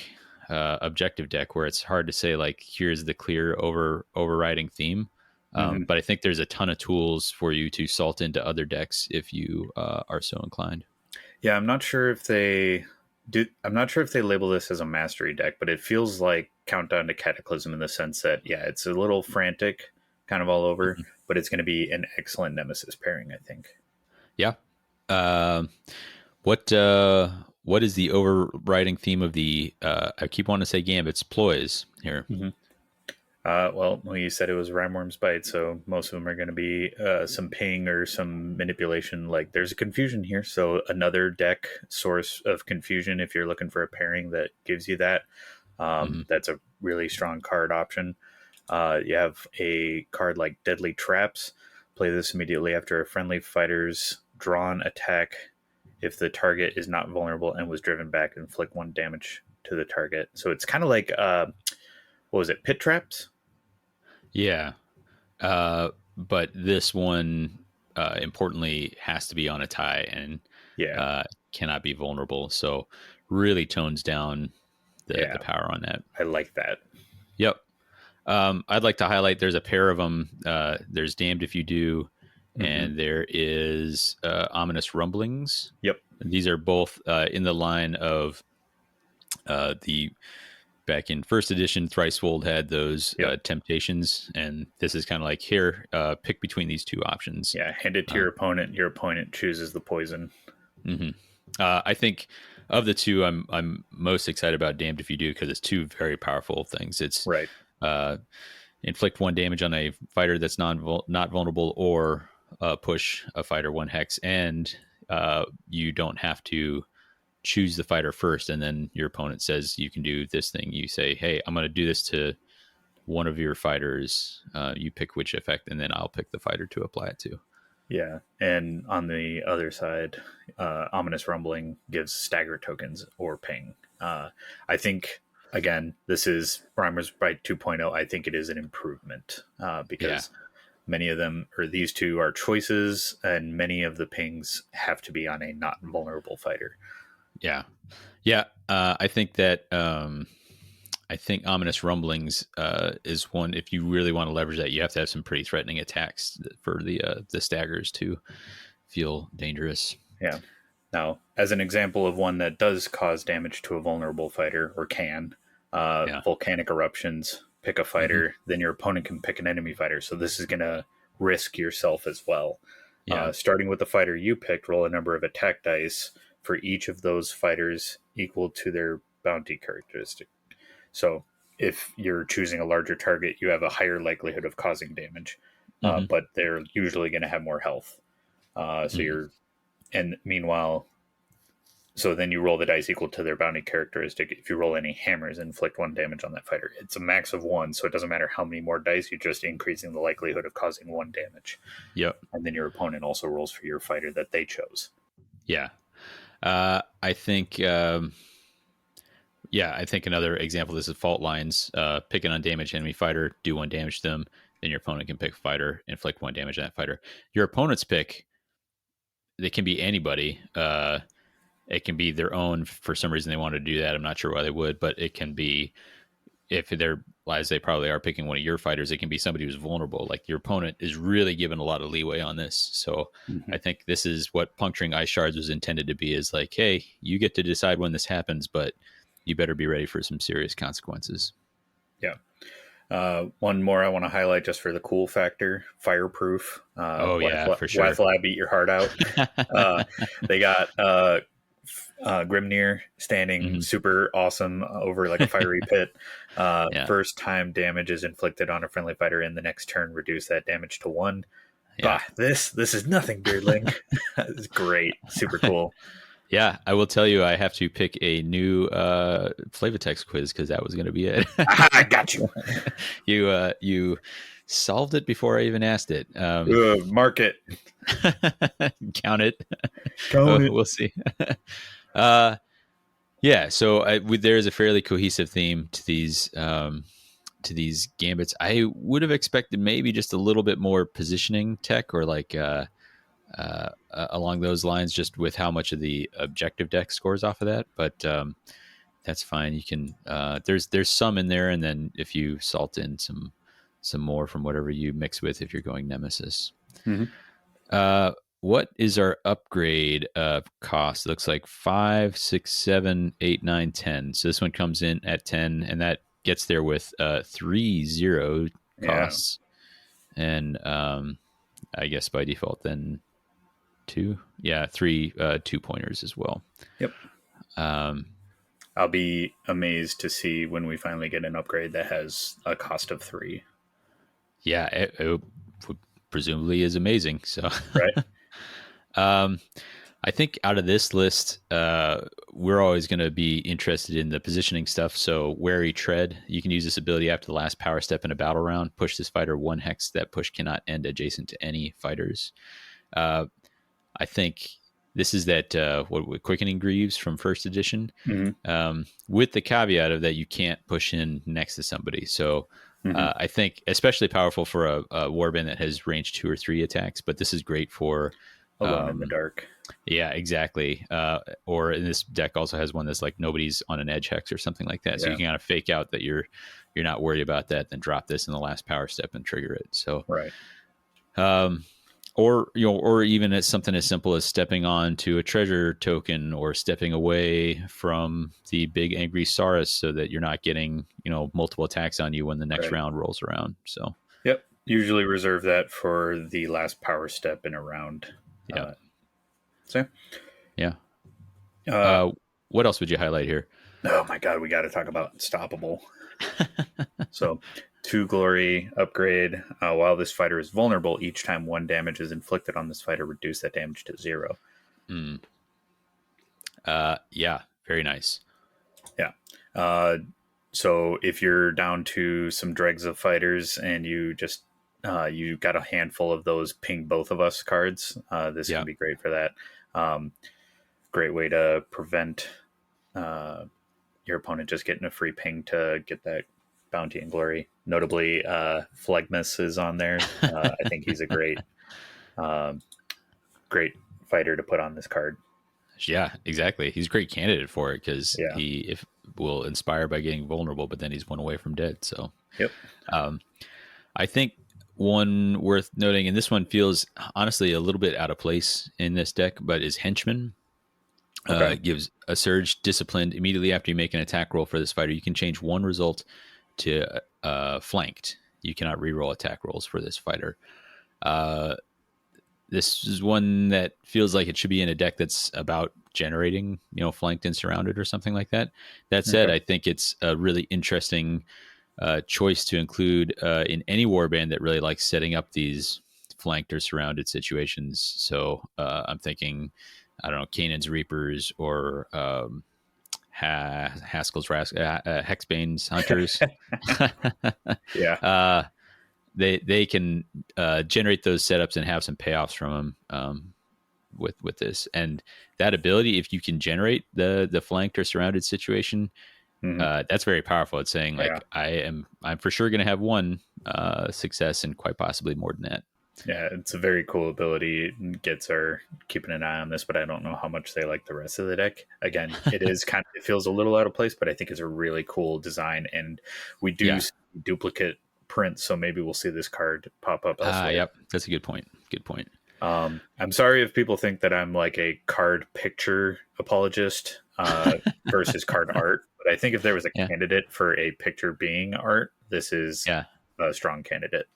objective deck where it's hard to say like here's the clear overriding theme. Hmm. But I think there's a ton of tools for you to salt into other decks if you are so inclined. Yeah, I'm not sure if they do. I'm not sure if they label this as a mastery deck, but it feels like Countdown to Cataclysm in the sense that yeah, it's a little frantic, kind of all over, Mhm. but it's going to be an excellent Nemesis pairing, I think. Yeah. Um what uh, what is the overriding theme of the? I keep wanting to say Gambit's ploys here. Hmm. Well, you said it was Ramworm's Bite, so most of them are going to be some ping or some manipulation. Like there's a confusion here, so another deck source of confusion if you're looking for a pairing that gives you that. Hmm. That's a really strong card option. You have a card like Deadly Traps. Play this immediately after a friendly fighter's drawn attack. If the target is not vulnerable and was driven back, inflict 1 damage to the target. So it's kind of like what was it, Pit Traps? Yeah. But this one, importantly, has to be on a tie and Yeah, uh, cannot be vulnerable. So really tones down the yeah, power on that. I like that. Yep. I'd like to highlight. There's a pair of them. There's Damned If You Do, Hmm. and there is Ominous Rumblings. Yep. These are both in the line of the back in first edition. Thricewold had those Yep. temptations, and this is kind of like here, pick between these two options. Yeah, hand it to Uh, your opponent. Your opponent chooses the poison. mhm. I think of the two, I'm most excited about Damned If You Do because it's two very powerful things. It's Right. uh, inflict 1 damage on a fighter that's not vulnerable, or push a fighter 1 hex, and you don't have to choose the fighter first, and then your opponent says you can do this thing. You say, "Hey, I'm going to do this to one of your fighters." You pick which effect, and then I'll pick the fighter to apply it to. Yeah, and on the other side, ominous rumbling gives stagger tokens or ping. I think again, this is Primer's Bite 2.0. I think it is an improvement Yeah, because many of them, or these two, are choices, and many of the pings have to be on a not vulnerable fighter. yeah, yeah. I think that I think ominous rumblings is one. If you really want to leverage that, you have to have some pretty threatening attacks for the staggers to feel dangerous. Yeah. Now, as an example of one that does cause damage to a vulnerable fighter, or can, Yeah. volcanic eruptions, pick a Hmm. fighter, then your opponent can pick an enemy fighter. So this is going to risk yourself as well. Yeah. Starting with the fighter you picked, roll a number of attack dice for each of those fighters equal to their bounty characteristic. So if you're choosing a larger target, you have a higher likelihood of causing damage, Hmm. but they're usually going to have more health. So Hmm. you're, and meanwhile, so then you roll the dice equal to their bounty characteristic. If you roll any hammers, inflict 1 damage on that fighter. It's a max of 1, so it doesn't matter how many more dice, you're just increasing the likelihood of causing 1 damage. Yep. And then your opponent also rolls for your fighter that they chose. Yeah. I think, yeah, I think another example of this is fault lines. Pick an undamaged enemy fighter, do 1 damage to them. Then your opponent can pick a fighter, inflict 1 damage on that fighter. Your opponent's pick, they can be anybody. It can be their own. For some reason, they want to do that. I'm not sure why they would, but it can be, if they're, as they probably are, picking one of your fighters, it can be somebody who's vulnerable. Like, your opponent is really given a lot of leeway on this. So Mm-hmm. I think this is what puncturing ice shards was intended to be, is like, hey, you get to decide when this happens, but you better be ready for some serious consequences. Yeah. One more I want to highlight just for the cool factor: fireproof. Oh yeah, for sure. Wiflab beat your heart out. They got Grimnir standing Mhm. super awesome over like a fiery pit. Yeah. First time damage is inflicted on a friendly fighter in the next turn, reduce that damage to 1. Yeah. This is nothing, Beardling. It's great, super cool. Yeah, I will tell you, I have to pick a new Flavitex quiz because that was going to be it. I got you. You solved it before I even asked it. Mark it. Count it. Count it. We'll see. Yeah, so there is a fairly cohesive theme to these gambits. I would have expected maybe just a little bit more positioning tech, or like along those lines, just with how much of the objective deck scores off of that. But that's fine. You can there's some in there, and then if you salt in some more from whatever you mix with, if you're going Nemesis. Mm-hmm. What is our upgrade cost? It looks like 5, 6, 7, 8, 9, 10. So this one comes in at 10, and that gets there with 3 0 costs. Yeah. And I guess by default then 2. Yeah, 3 2-pointers as well. Yep. I'll be amazed to see when we finally get an upgrade that has a cost of 3. Yeah, it presumably is amazing. So right. I think out of this list, we're always going to be interested in the positioning stuff. So Wary Tread, you can use this ability after the last power step in a battle round. Push this fighter 1 hex. That push cannot end adjacent to any fighters. I think this is that what Quickening Greaves from first edition, with the caveat of that you can't push in next to somebody. So I think especially powerful for a warband that has range 2 or 3 attacks, but this is great for Alone in the dark. Yeah, exactly. Or in this deck also has one that's like nobody's on an edge hex or something like that. So you can kind of fake out that you're not worried about that, then drop this in the last power step and trigger it. So right. Or or even as something as simple as stepping on to a treasure token, or stepping away from the big angry Saurus, so that you're not getting multiple attacks on you when the next round rolls around. So yep, usually reserve that for the last power step in a round. Yeah. Yeah. What else would you highlight here? Oh my God, we got to talk about Unstoppable. So 2 glory upgrade. While this fighter is vulnerable, each time 1 damage is inflicted on this fighter, reduce that damage to 0. Yeah, very nice. Yeah. So if you're down to some dregs of fighters and you just you got a handful of those ping both of us cards, this can be great for that. Great way to prevent your opponent just getting a free ping to get that bounty and glory. Notably, Phlegmus is on there. I think he's a great fighter to put on this card. Yeah, exactly. He's a great candidate for it because he will inspire by getting vulnerable, but then he's 1 away from dead. So yep. I think one worth noting, and this one feels honestly a little bit out of place in this deck, but is Henchman. Gives a surge disciplined immediately after you make an attack roll for this fighter. You can change 1 result to flanked. You cannot reroll attack rolls for this fighter. this is one that feels like it should be in a deck that's about generating, flanked and surrounded or something like that. That said, Okay. I think it's a really interesting choice to include in any warband that really likes setting up these flanked or surrounded situations. So I'm thinking, I don't know, Canaan's Reapers or Haskell's Hexbane's Hunters. Yeah. uh, they can generate those setups and have some payoffs from them with this, and that ability, if you can generate the flanked or surrounded situation, Hmm. that's very powerful. It's saying Yeah. like I'm for sure going to have one success and quite possibly more than that. Yeah, it's a very cool ability. Gets are keeping an eye on this, but I don't know how much they like the rest of the deck. Again, it feels a little out of place, but I think it's a really cool design, and we do Yeah. see duplicate prints, so maybe we'll see this card pop up elsewhere. Yep. That's a good point. Good point. I'm sorry if people think that I'm like a card picture apologist versus card art, but I think if there was a Yeah. candidate for a picture being art, this is Yeah. a strong candidate.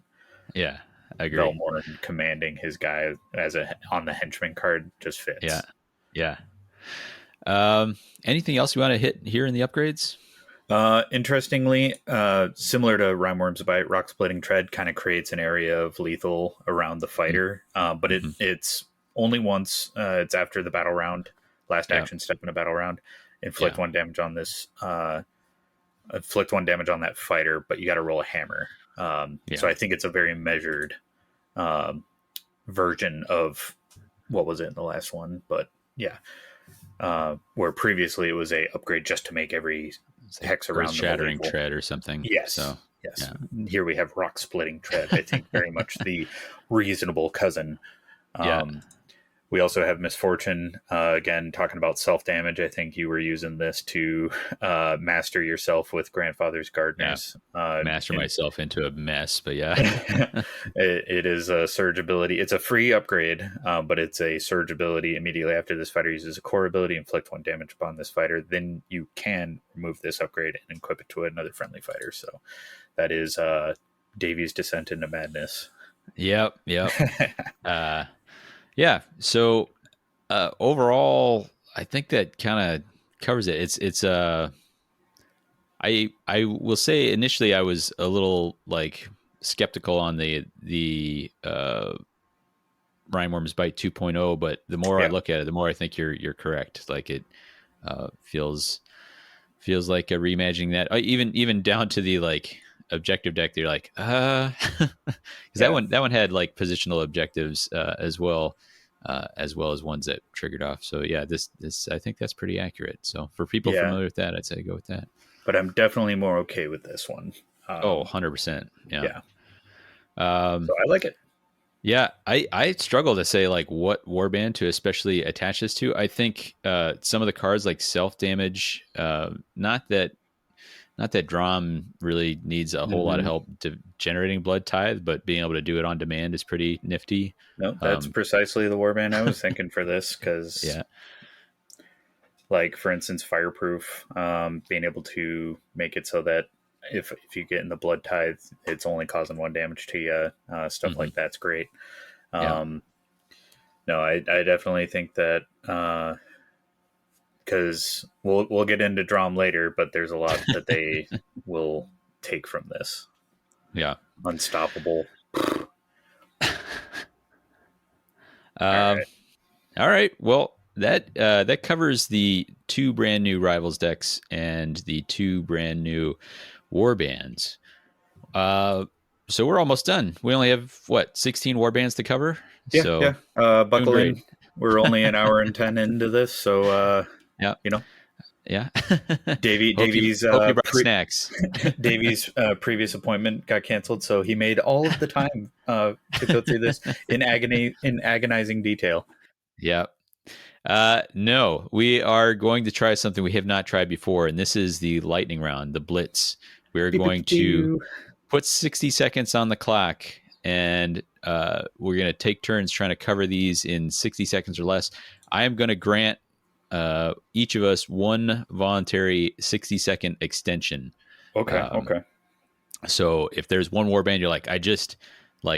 Yeah. I agree. Velmorn commanding his guy as a on the henchman card just fits. Yeah. Yeah. Anything else you want to hit here in the upgrades? Interestingly, similar to Rhymeworm's Bite, Rock Splitting Tread kind of creates an area of lethal around the fighter, but it's only once. It's after the battle round, last action step in a battle round. Inflict one damage on this. Inflict one damage on that fighter, but you got to roll a hammer. So I think it's a very measured version of what was it in the last one, but yeah. Where previously it was a upgrade just to make every hex around them shattering tread or something. Yes. So yes. Yeah. Here we have rock splitting tread. I think very much the reasonable cousin. We also have Misfortune, again, talking about self-damage. I think you were using this to master yourself with Grandfather's Gardeners. Master myself into a mess, but yeah. it is a surge ability. It's a free upgrade, but it's a surge ability. Immediately after this fighter uses a core ability, inflict one damage upon this fighter, then you can remove this upgrade and equip it to another friendly fighter. So that is Davy's Descent into Madness. Yep. Yeah. So overall, I think that kind of covers it. It's I will say initially I was a little like skeptical on the Rhymeworm's Bite 2.0, but the more I look at it, the more I think you're correct. Like it feels like a reimagining that even down to the like objective deck. They're like because that one had like positional objectives as well as ones that triggered off. So yeah, this I think that's pretty accurate. So for people familiar with that, I'd say go with that. But I'm definitely more okay with this one. 100%. Yeah. So I like it. Yeah, I struggle to say like what warband to especially attach this to. I think some of the cards like self damage, not that Drom really needs a whole lot of help to generating Blood Tithe, but being able to do it on demand is pretty nifty. No, that's precisely the warband I was thinking for this, because like for instance, Fireproof, being able to make it so that if you get in the Blood Tithe, it's only causing one damage to you. Stuff like that's great. No, I definitely think that because we'll get into Drom later, but there's a lot that they will take from this. Yeah, Unstoppable. All right. Well, that covers the 2 brand new Rivals decks and the 2 brand new warbands. So we're almost done. We only have 16 warbands to cover. Yeah. Buckle in. We're only an hour and 10 into this, so Yeah. Davy's hope you brought snacks. Davy's previous appointment got canceled, so he made all of the time to go through this in agonizing detail. Yeah. No, we are going to try something we have not tried before, and this is the lightning round, the blitz. We're going to put 60 seconds on the clock, and we're going to take turns trying to cover these in 60 seconds or less. I am going to grant each of us one voluntary 60-second extension. Okay. So if there's one warband you're like,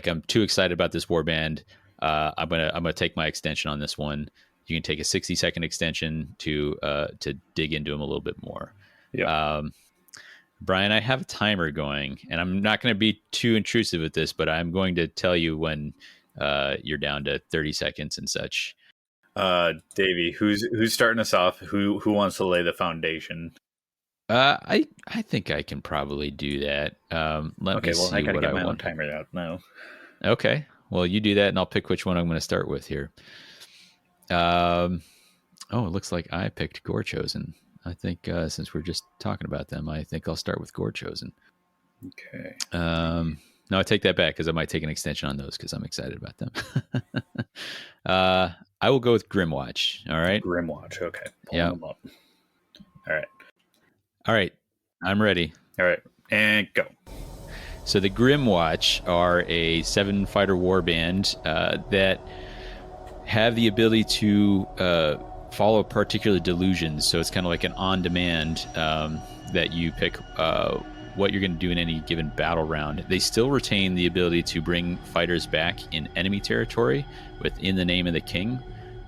I'm too excited about this warband, I'm gonna take my extension on this one. You can take a 60-second extension to dig into them a little bit more. Yeah. Brian, I have a timer going, and I'm not going to be too intrusive with this, but I'm going to tell you when you're down to 30 seconds and such. Davey, who's starting us off? Who wants to lay the foundation? I think I can probably do that. Let me see I gotta what get I my own want. timer out now. Okay, well, you do that, and I'll pick which one I'm going to start with here. Oh, it looks like I picked Gore Chosen. I think since we're just talking about them, I think I'll start with Gore Chosen. Okay. No, I take that back because I might take an extension on those because I'm excited about them. I will go with Grimwatch. All right. Grimwatch. Okay. Yeah. Them up. All right. All right. I'm ready. All right. And go. So the Grimwatch are a 7-fighter warband that have the ability to follow particular delusions. So it's kind of like an on-demand that you pick what you're going to do in any given battle round. They still retain the ability to bring fighters back in enemy territory within the name of the king.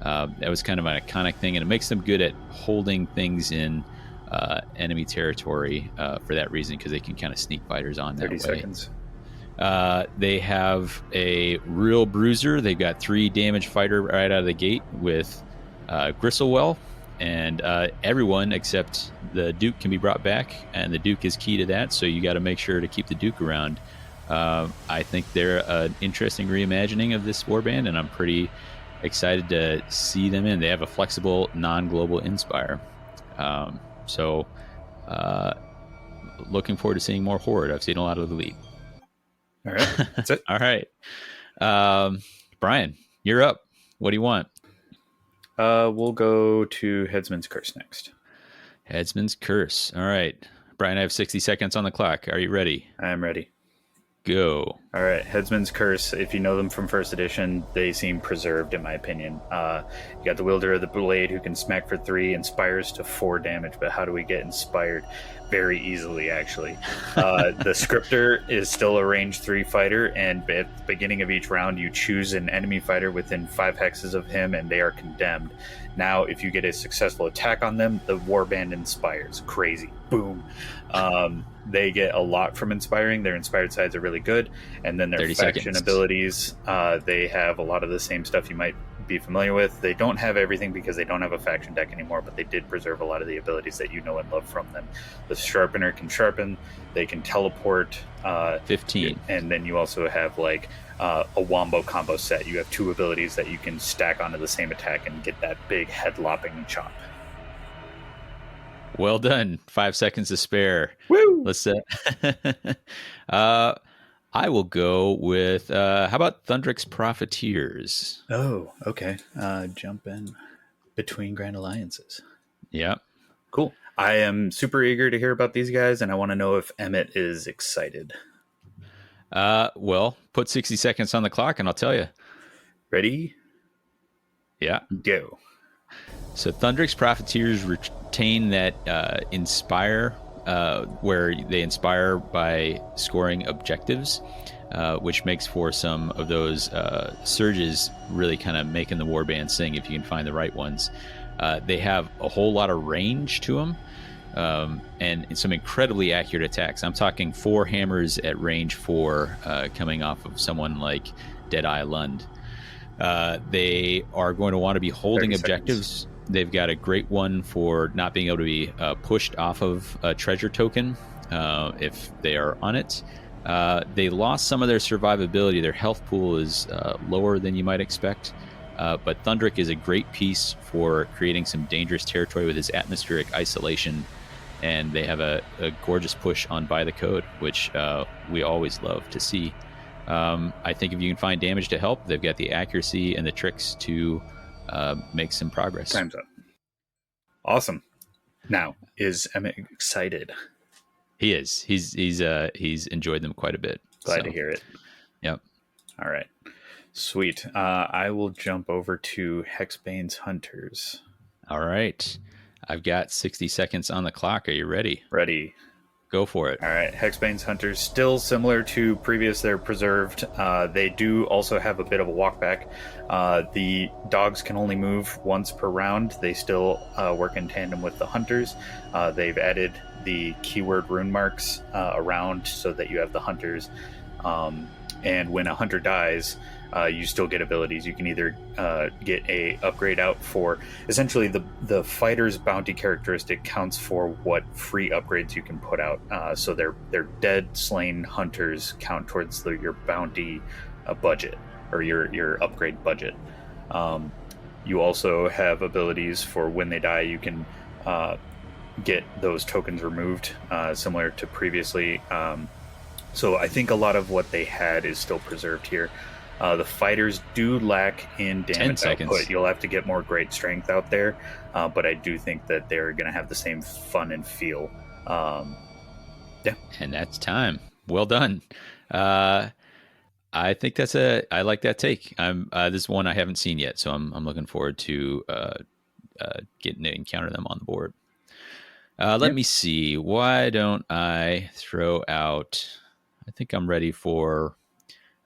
That was kind of an iconic thing, and it makes them good at holding things in enemy territory for that reason, because they can kind of sneak fighters on that 30 way. seconds. They have a real bruiser. They've got 3 damage fighter right out of the gate with Gristlewell, and everyone except the Duke can be brought back, and the Duke is key to that, so you got to make sure to keep the Duke around. I think they're an interesting reimagining of this warband, and I'm pretty excited to see them in. They have a flexible non-global Inspire. So looking forward to seeing more Horde. I've seen a lot of the lead. All right. That's it. All right. Brian, you're up. What do you want? We'll go to Headsman's Curse next. Headsman's Curse. All right. Brian, I have 60 seconds on the clock. Are you ready? I am ready. Go. All right, Headsman's Curse. If you know them from first edition, they seem preserved, in my opinion. You got the wielder of the blade who can smack for 3, inspires to 4 damage. But how do we get inspired? Very easily, actually. The scripter is still a range 3 fighter, and at the beginning of each round, you choose an enemy fighter within 5 hexes of him, and they are condemned. Now, if you get a successful attack on them, the warband inspires. Crazy. Boom. They get a lot from inspiring. Their inspired sides are really good. And then their faction abilities, they have a lot of the same stuff you might be familiar with. They don't have everything because they don't have a faction deck anymore, but they did preserve a lot of the abilities that you know and love from them. The Sharpener can sharpen. They can teleport. 15. And then you also have like a wombo combo set. You have 2 abilities that you can stack onto the same attack and get that big head-lopping chop. Well done. 5 seconds to spare. Woo! Let's I will go with how about Thundrix Profiteers? Oh, okay. Jump in between Grand Alliances. Yeah. Cool. I am super eager to hear about these guys, and I want to know if Emmett is excited. Well, put 60 seconds on the clock and I'll tell you. Ready? Yeah. Go. So Thundrix Profiteers retain that inspire, where they inspire by scoring objectives, which makes for some of those surges really kind of making the warband sing if you can find the right ones. They have a whole lot of range to them, and some incredibly accurate attacks. I'm talking 4 hammers at range 4 coming off of someone like Deadeye Lund. They are going to want to be holding objectives. They've got a great one for not being able to be pushed off of a treasure token if they are on it. They lost some of their survivability. Their health pool is lower than you might expect. But Thundrick is a great piece for creating some dangerous territory with his atmospheric isolation. And they have a gorgeous push on By the Code, which we always love to see. I think if you can find damage to help, they've got the accuracy and the tricks to make some progress. Time's up. Awesome. Now, is Emmett excited? He is. He's enjoyed them quite a bit. Glad to hear it. Yep. All right. Sweet. I will jump over to Hexbane's Hunters. All right. I've got 60 seconds on the clock. Are you ready? Ready. Go for it. All right, Hexbane's Hunters, still similar to previous. They're preserved. They do also have a bit of a walkback. The dogs can only move once per round. They still work in tandem with the hunters. They've added the keyword rune marks around so that you have the hunters. And when a hunter dies, you still get abilities. You can either get a upgrade out for essentially the fighter's bounty characteristic counts for what free upgrades you can put out. So their dead slain hunters count towards your bounty budget or your upgrade budget. You also have abilities for when they die. You can get those tokens removed, similar to previously. So I think a lot of what they had is still preserved here. The fighters do lack in damage output. You'll have to get more great strength out there, but I do think that they're going to have the same fun and feel. Yeah. And that's time. Well done. I think I like that take. This is one I haven't seen yet, so I'm looking forward to getting to encounter them on the board. Let me see. Why don't I throw out... I think I'm ready for...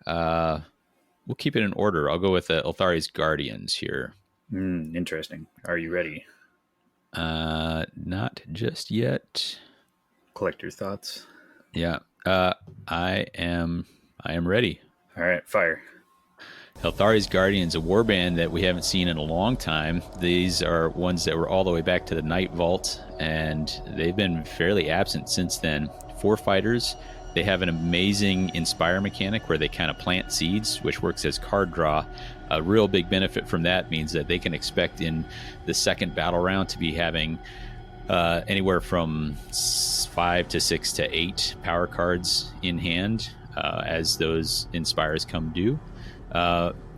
we'll keep it in order. I'll go with Elthari's Guardians here. Interesting. Are you ready? Not just yet. Collect your thoughts. Yeah. I am ready. All right, fire. Elthari's Guardians, a warband that we haven't seen in a long time. These are ones that were all the way back to the Night Vault, and they've been fairly absent since then. 4 fighters. They have an amazing Inspire mechanic where they kind of plant seeds, which works as card draw. A real big benefit from that means that they can expect in the second battle round to be having anywhere from 5 to 6 to 8 power cards in hand as those Inspires come due.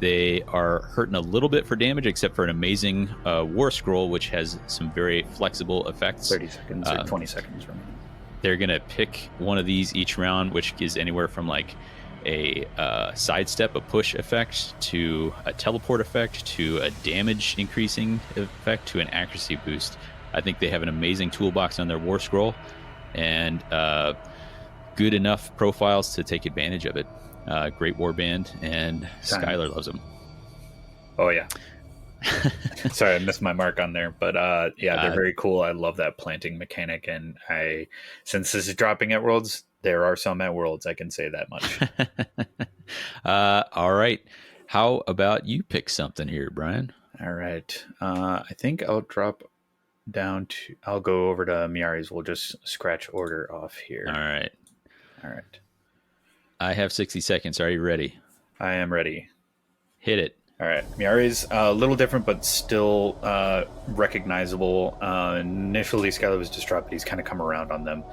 They are hurting a little bit for damage, except for an amazing War Scroll, which has some very flexible effects. 30 seconds or 20 seconds remaining. They're going to pick one of these each round, which is anywhere from like a sidestep, a push effect, to a teleport effect, to a damage increasing effect, to an accuracy boost. I think they have an amazing toolbox on their War Scroll and good enough profiles to take advantage of it. Great warband, and Skylar loves them. Oh, yeah. Sorry, I missed my mark on there, but yeah, they're very cool. I love that planting mechanic, and since this is dropping at Worlds, there are some at Worlds. I can say that much. All right, how about you pick something here, Brian? All right, I think I'll drop down to. I'll go over to Miari's. We'll just scratch order off here. All right. I have 60 seconds. Are you ready? I am ready. Hit it. All right, Miari's a little different, but still recognizable. Initially, Skylar was distraught, but he's kind of come around on them.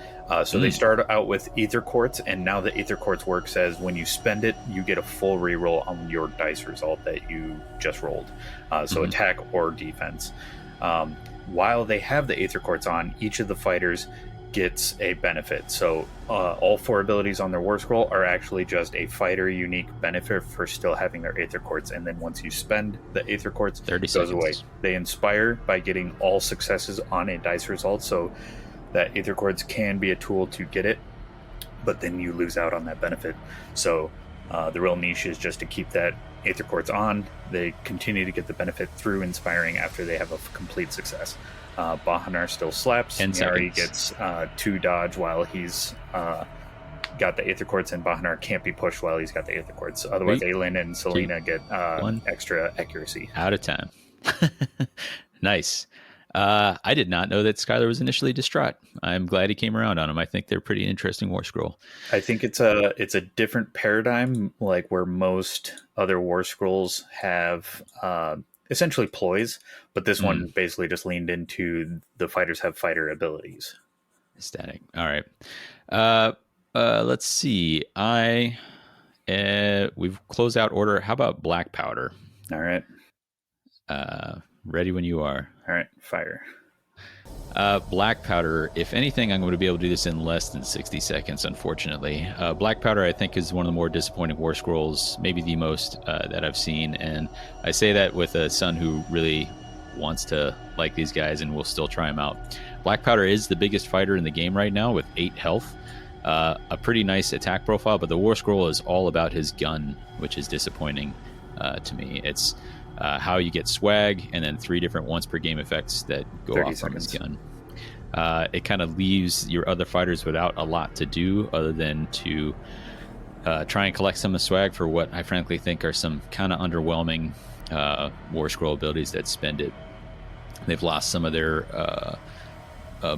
So they start out with Aether Quartz, and now the Aether Quartz works as when you spend it, you get a full reroll on your dice result that you just rolled. So attack or defense. While they have the Aether Quartz on, each of the fighters gets a benefit. So all 4 abilities on their War Scroll are actually just a fighter unique benefit for still having their Aether Quartz, and then once you spend the Aether Quartz, 30 goes seconds. away. They inspire by getting all successes on a dice result, so that Aether Quartz can be a tool to get it, but then you lose out on that benefit. So the real niche is just to keep that Aether Quartz on. They continue to get the benefit through inspiring after they have a complete success. Bahanar still slaps. Miari gets 2 dodge while he's got the Aether Quartz, and Bahanar can't be pushed while he's got the Aether Quartz. Otherwise, Aelin and Selena get extra accuracy. Out of time. Nice. I did not know that Skylar was initially distraught. I'm glad he came around on him. I think they're pretty interesting War Scroll. I think it's a different paradigm, like where most other War Scrolls have essentially ploys, but this one basically just leaned into the fighters have fighter abilities. Static. All right. Let's see. We've closed out order. How about Black Powder? All right. Ready when you are. All right. Fire. Black Powder, if anything, I'm going to be able to do this in less than 60 seconds, unfortunately. Black Powder, I think, is one of the more disappointing War Scrolls, maybe the most that I've seen. And I say that with a son who really wants to like these guys and will still try them out. Black Powder is the biggest fighter in the game right now with 8 health. A pretty nice attack profile, but the War Scroll is all about his gun, which is disappointing to me. It's how you get swag and then 3 different once per game effects that go off from his gun. It kind of leaves your other fighters without a lot to do other than to try and collect some of the swag for what I frankly think are some kind of underwhelming War Scroll abilities that spend it. They've lost some of their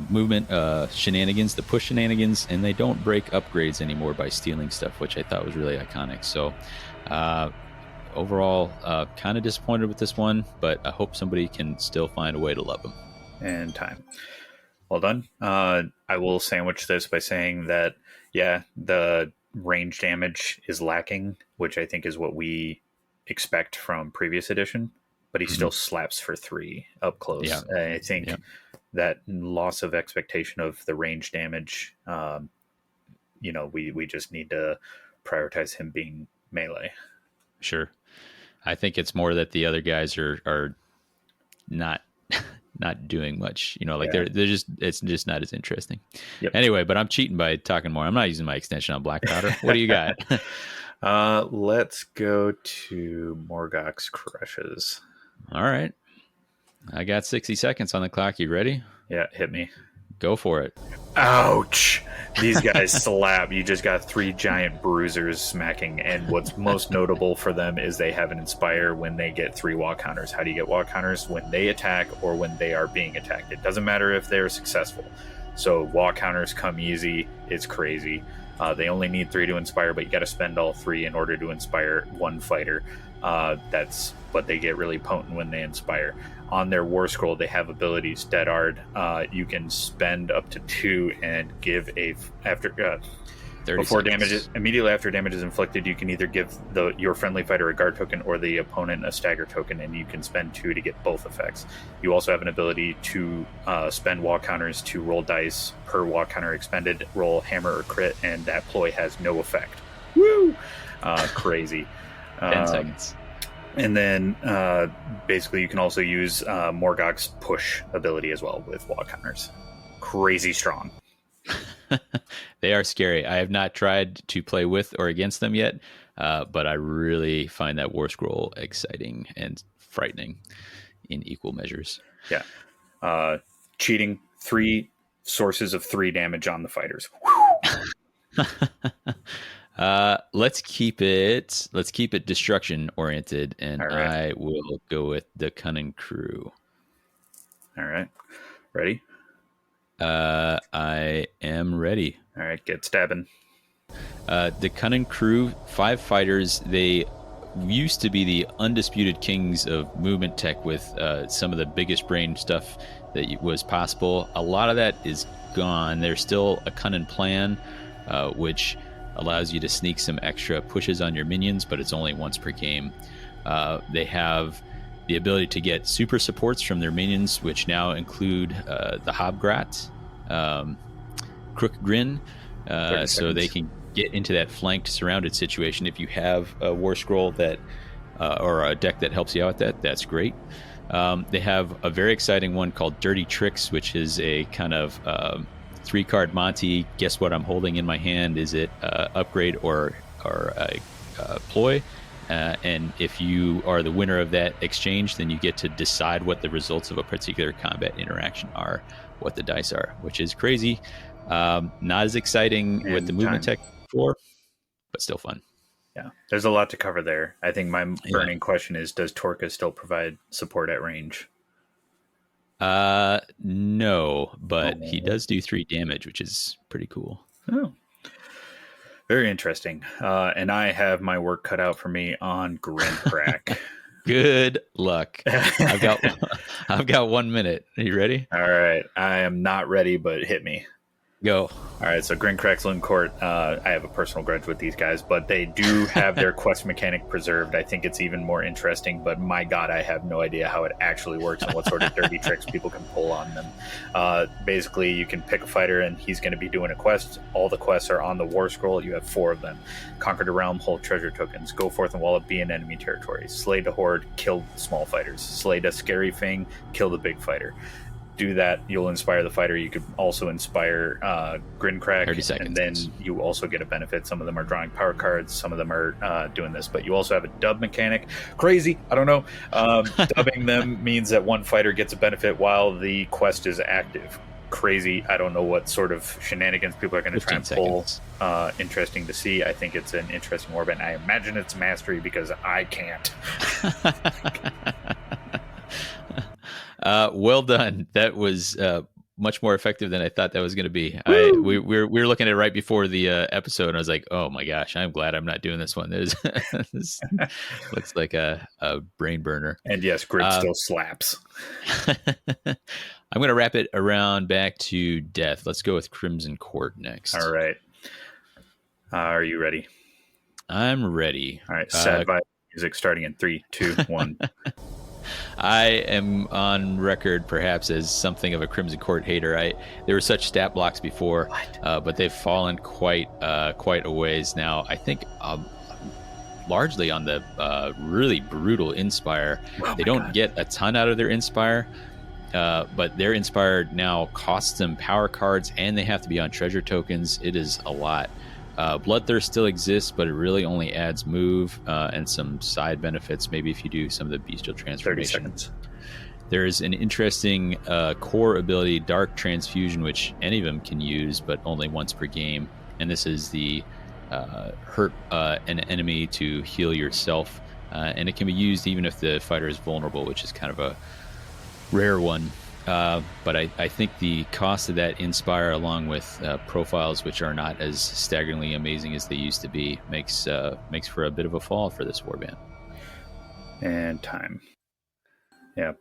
movement shenanigans, the push shenanigans, and they don't break upgrades anymore by stealing stuff, which I thought was really iconic. So overall, kind of disappointed with this one, but I hope somebody can still find a way to love them. And time. Well done. I will sandwich this by saying that, yeah, the range damage is lacking, which I think is what we expect from previous edition, but he still slaps for 3 up close. Yeah. I think that loss of expectation of the range damage, we just need to prioritize him being melee. Sure. I think it's more that the other guys are not doing much, they're just, it's just not as interesting. Yep. Anyway, but I'm cheating by talking more. I'm not using my extension on Black Powder. What do you got? Let's go to Morgoth's Crushes. All right. I got 60 seconds on the clock. You ready? Yeah, hit me. Go for it. Ouch. These guys slap. You just got 3 giant bruisers smacking. And what's most notable for them is they have an Inspire when they get 3 wall counters. How do you get wall counters? When they attack or when they are being attacked. It doesn't matter if they're successful. So wall counters come easy. It's crazy. They only need 3 to Inspire, but you got to spend all 3 in order to inspire 1 fighter. But they get really potent when they Inspire. On their War Scroll, they have abilities. Dead Ard, you can spend up to 2 and give immediately after damage is inflicted, you can either give your friendly fighter a guard token or the opponent a stagger token, and you can spend 2 to get both effects. You also have an ability to spend wall counters to roll dice per wall counter expended, roll hammer or crit, and that ploy has no effect. Woo! Crazy. 10 seconds. And then basically you can also use Morgoth's push ability as well with wall counters. Crazy strong. They are scary. I have not tried to play with or against them yet, but I really find that War Scroll exciting and frightening in equal measures. Yeah. Cheating, 3 sources of 3 damage on the fighters. Let's keep it destruction oriented, and right. I will go with the Cunning Crew. All right. Ready? I am ready. All right, get stabbing. The Cunning Crew, 5 fighters. They used to be the undisputed kings of movement tech with some of the biggest brain stuff that was possible. A lot of that is gone. There's still a Cunning Plan, which allows you to sneak some extra pushes on your minions, but it's only once per game. They have the ability to get super supports from their minions, which now include the Hobgrat, Crook Grin, so they can get into that flanked surrounded situation. If you have a War Scroll that or a deck that helps you out with that's great. They have a very exciting one called Dirty Tricks, which is a kind of 3-card Monty. Guess what I'm holding in my hand? Is it upgrade or a ploy? And if you are the winner of that exchange, then you get to decide what the results of a particular combat interaction are, what the dice are, which is crazy. Not as exciting with the movement tech before, but still fun. Yeah, there's a lot to cover there. I think my burning question is, does Torka still provide support at range? No, but he does do 3 damage, which is pretty cool. Oh, very interesting. And I have my work cut out for me on Grincrack. Good luck. I've got 1 minute. Are you ready? All right. I am not ready, but hit me. Go. All right, so Grincrack's Lund Court, I have a personal grudge with these guys, but they do have their quest mechanic preserved. I think it's even more interesting, but my God, I have no idea how it actually works and what sort of dirty tricks people can pull on them. Basically, you can pick a fighter and he's going to be doing a quest. All the quests are on the War Scroll. You have 4 of them. Conquer the realm, hold treasure tokens. Go forth and wallop, be in enemy territory. Slay the horde, kill small fighters. Slay the scary thing, kill the big fighter. do that, you'll inspire the fighter. You could also inspire Grin Crack, 30 seconds. and then you also get a benefit. Some of them are drawing power cards, some of them are doing this, but you also have a dub mechanic. Crazy, I don't know. Dubbing them means that one fighter gets a benefit while the quest is active. Crazy. I don't know what sort of shenanigans people are going to try and pull. Interesting to see. I think it's an interesting warband. I imagine it's mastery because I can't. Well done. That was much more effective than I thought that was going to be. We were looking at it right before the episode, and I was like, "Oh my gosh, I'm glad I'm not doing this one." This looks like a brain burner. And yes, grip still slaps. I'm going to wrap it around back to death. Let's go with Crimson Court next. All right. Are you ready? I'm ready. All right. Sad vibe music starting in 3, 2, 1. I am on record perhaps as something of a Crimson Court hater. There were such stat blocks before, but they've fallen quite a ways now. I think largely on the really brutal Inspire. They don't get a ton out of their Inspire, but their Inspire now costs them power cards, and they have to be on treasure tokens. It is a lot. Bloodthirst still exists, but it really only adds move and some side benefits, maybe if you do some of the bestial transformations. There's an interesting core ability, Dark Transfusion, which any of them can use, but only once per game. And this is the hurt an enemy to heal yourself. And it can be used even if the fighter is vulnerable, which is kind of a rare one. But I think the cost of that Inspire, along with profiles which are not as staggeringly amazing as they used to be, makes for a bit of a fall for this warband. And time. Yeah.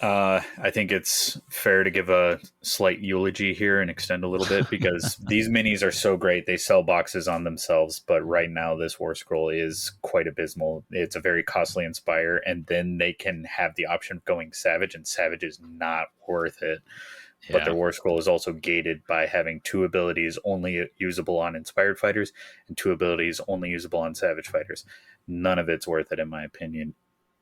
I think it's fair to give a slight eulogy here and extend a little bit because these minis are so great. They sell boxes on themselves, but right now this War Scroll is quite abysmal. It's a very costly Inspire, and then they can have the option of going Savage, and Savage is not worth it. Yeah. But their War Scroll is also gated by having 2 abilities only usable on Inspired fighters and 2 abilities only usable on Savage fighters. None of it's worth it, in my opinion.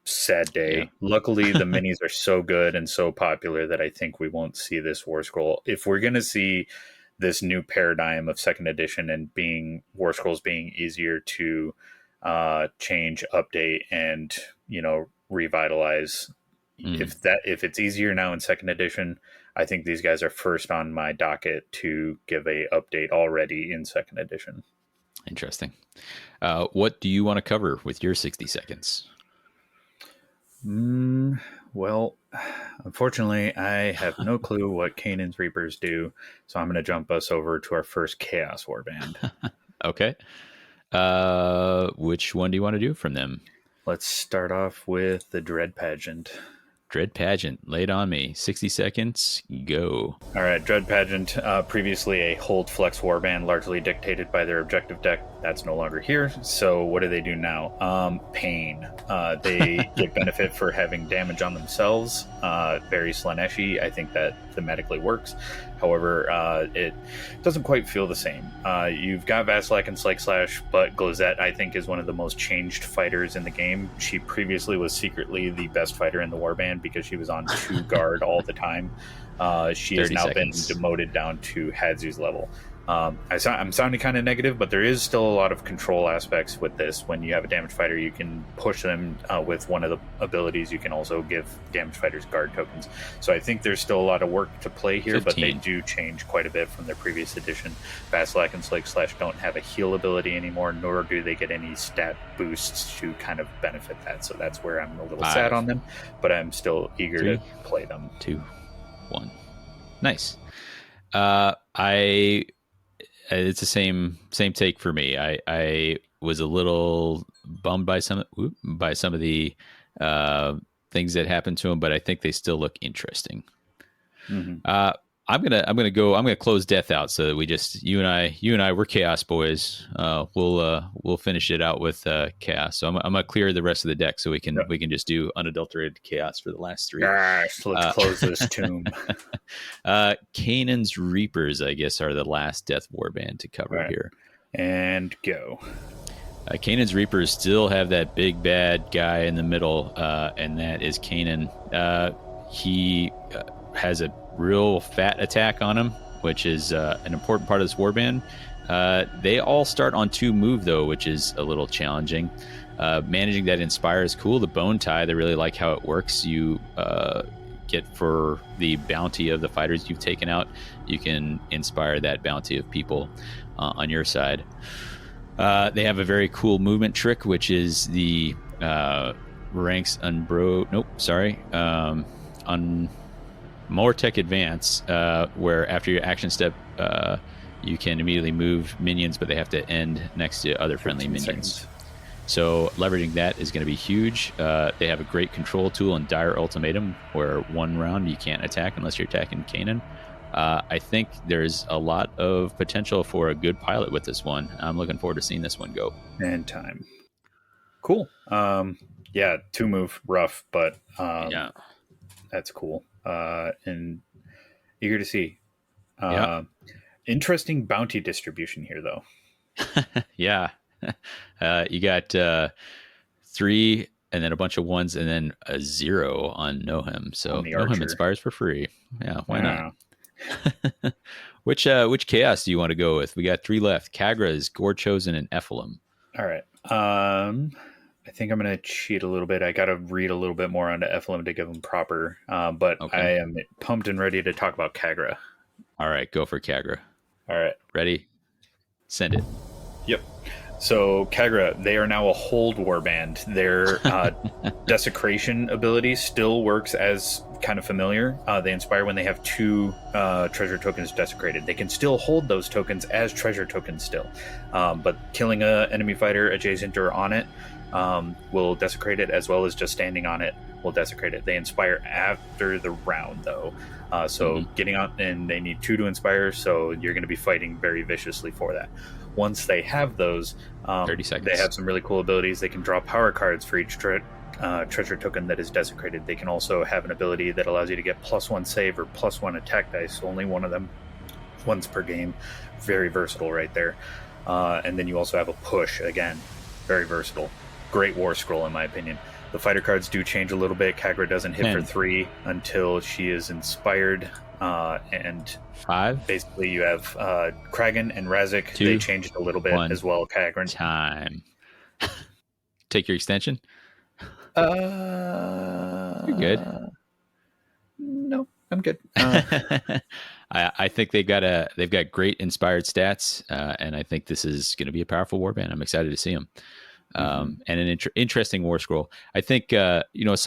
Sad day. Yeah. Luckily, the minis are so good and so popular that I think we won't see this War Scroll. If we're going to see this new paradigm of 2nd edition and War Scrolls being easier to change, update, and revitalize, if it's easier now in 2nd edition, I think these guys are first on my docket to give a update already in 2nd edition. Interesting. What do you want to cover with your 60 seconds? Well, unfortunately, I have no clue what Canaan's Reapers do, so I'm going to jump us over to our first Chaos Warband. Okay. Which one do you want to do from them? Let's start off with the Dread Pageant. Dread Pageant, lay it on me. 60 seconds, go. All right, Dread Pageant, previously a hold flex warband, largely dictated by their objective deck. That's no longer here. So what do they do now? Pain. They get benefit for having damage on themselves. Very Slaneshi. I think that thematically works. However, it doesn't quite feel the same. You've got Vasilak and Slake Slash, but Glazette, I think, is one of the most changed fighters in the game. She previously was secretly the best fighter in the warband because she was on 2 guard all the time. She has now been demoted down to Hadzu's level. I'm sounding kind of negative, but there is still a lot of control aspects with this. When you have a damage fighter, you can push them with one of the abilities. You can also give damage fighters guard tokens. So I think there's still a lot of work to play here, 15. But they do change quite a bit from their previous edition. Vasilak and Slake Slash don't have a heal ability anymore, nor do they get any stat boosts to kind of benefit that. So that's where I'm a little sad on them, but I'm still eager to play them. 2, 1. Nice. It's the same take for me. I was a little bummed by some of the things that happened to him, but I think they still look interesting. Mm-hmm. I'm gonna close death out so that we just you and I we're Chaos boys. We'll finish it out with Chaos. So I'm gonna clear the rest of the deck so we can just do unadulterated Chaos for the last 3. Yes, let's close this tomb. Canaan's Reapers, I guess, are the last death warband to cover here. And go. Canaan's Reapers still have that big bad guy in the middle, and that is Canaan. he has a real fat attack on him, which is an important part of this warband. They all start on 2 move, though, which is a little challenging. Managing that inspire is cool. The bone tie, they really like how it works. You get for the bounty of the fighters you've taken out, you can inspire that bounty of people on your side. They have a very cool movement trick, which is the ranks on Mortec Advance, where after your action step, you can immediately move minions, but they have to end next to other friendly minions. Seconds. So leveraging that is going to be huge. They have a great control tool in Dire Ultimatum, where 1 round you can't attack unless you're attacking Kanan. I think there's a lot of potential for a good pilot with this one. I'm looking forward to seeing this one go. And time. Cool. Yeah, 2 move, rough, but yeah, that's cool. And eager to see. Interesting bounty distribution here, though. Yeah. You got 3 and then a bunch of 1s and then a 0 on Know Him. So Know Him inspires for free. Yeah, why not? Which chaos do you want to go with? We got 3 left. Kagra's, Gore Chosen, and Ephilim. All right. I think I'm going to cheat a little bit. I got to read a little bit more onto Ephilim to give them proper. But okay. I am pumped and ready to talk about Kagra. All right, go for Kagra. All right. Ready? Send it. Yep. So Kagra, they are now a hold warband. Their desecration ability still works as kind of familiar. They inspire when they have 2 treasure tokens desecrated. They can still hold those tokens as treasure tokens still. But killing an enemy fighter adjacent or on it will desecrate it, as well as just standing on it will desecrate it. They inspire after the round, though. Getting out, and they need 2 to inspire, so you're going to be fighting very viciously for that. Once they have those, 30 seconds. They have some really cool abilities. They can draw power cards for each treasure token that is desecrated. They can also have an ability that allows you to get +1 save or +1 attack dice, only one of them, once per game. Very versatile right there. And then you also have a push, again, very versatile. Great war scroll, in my opinion. The fighter cards do change a little bit. Kagra doesn't hit for 3 until she is inspired. And 5. Basically, you have Kragan and Razik. 2, they changed a little bit 1. as well. Kagra. Time. Take your extension. You're good. No, I'm good. I think they've got great inspired stats, and I think this is going to be a powerful warband. I'm excited to see them. And an interesting war scroll. I think some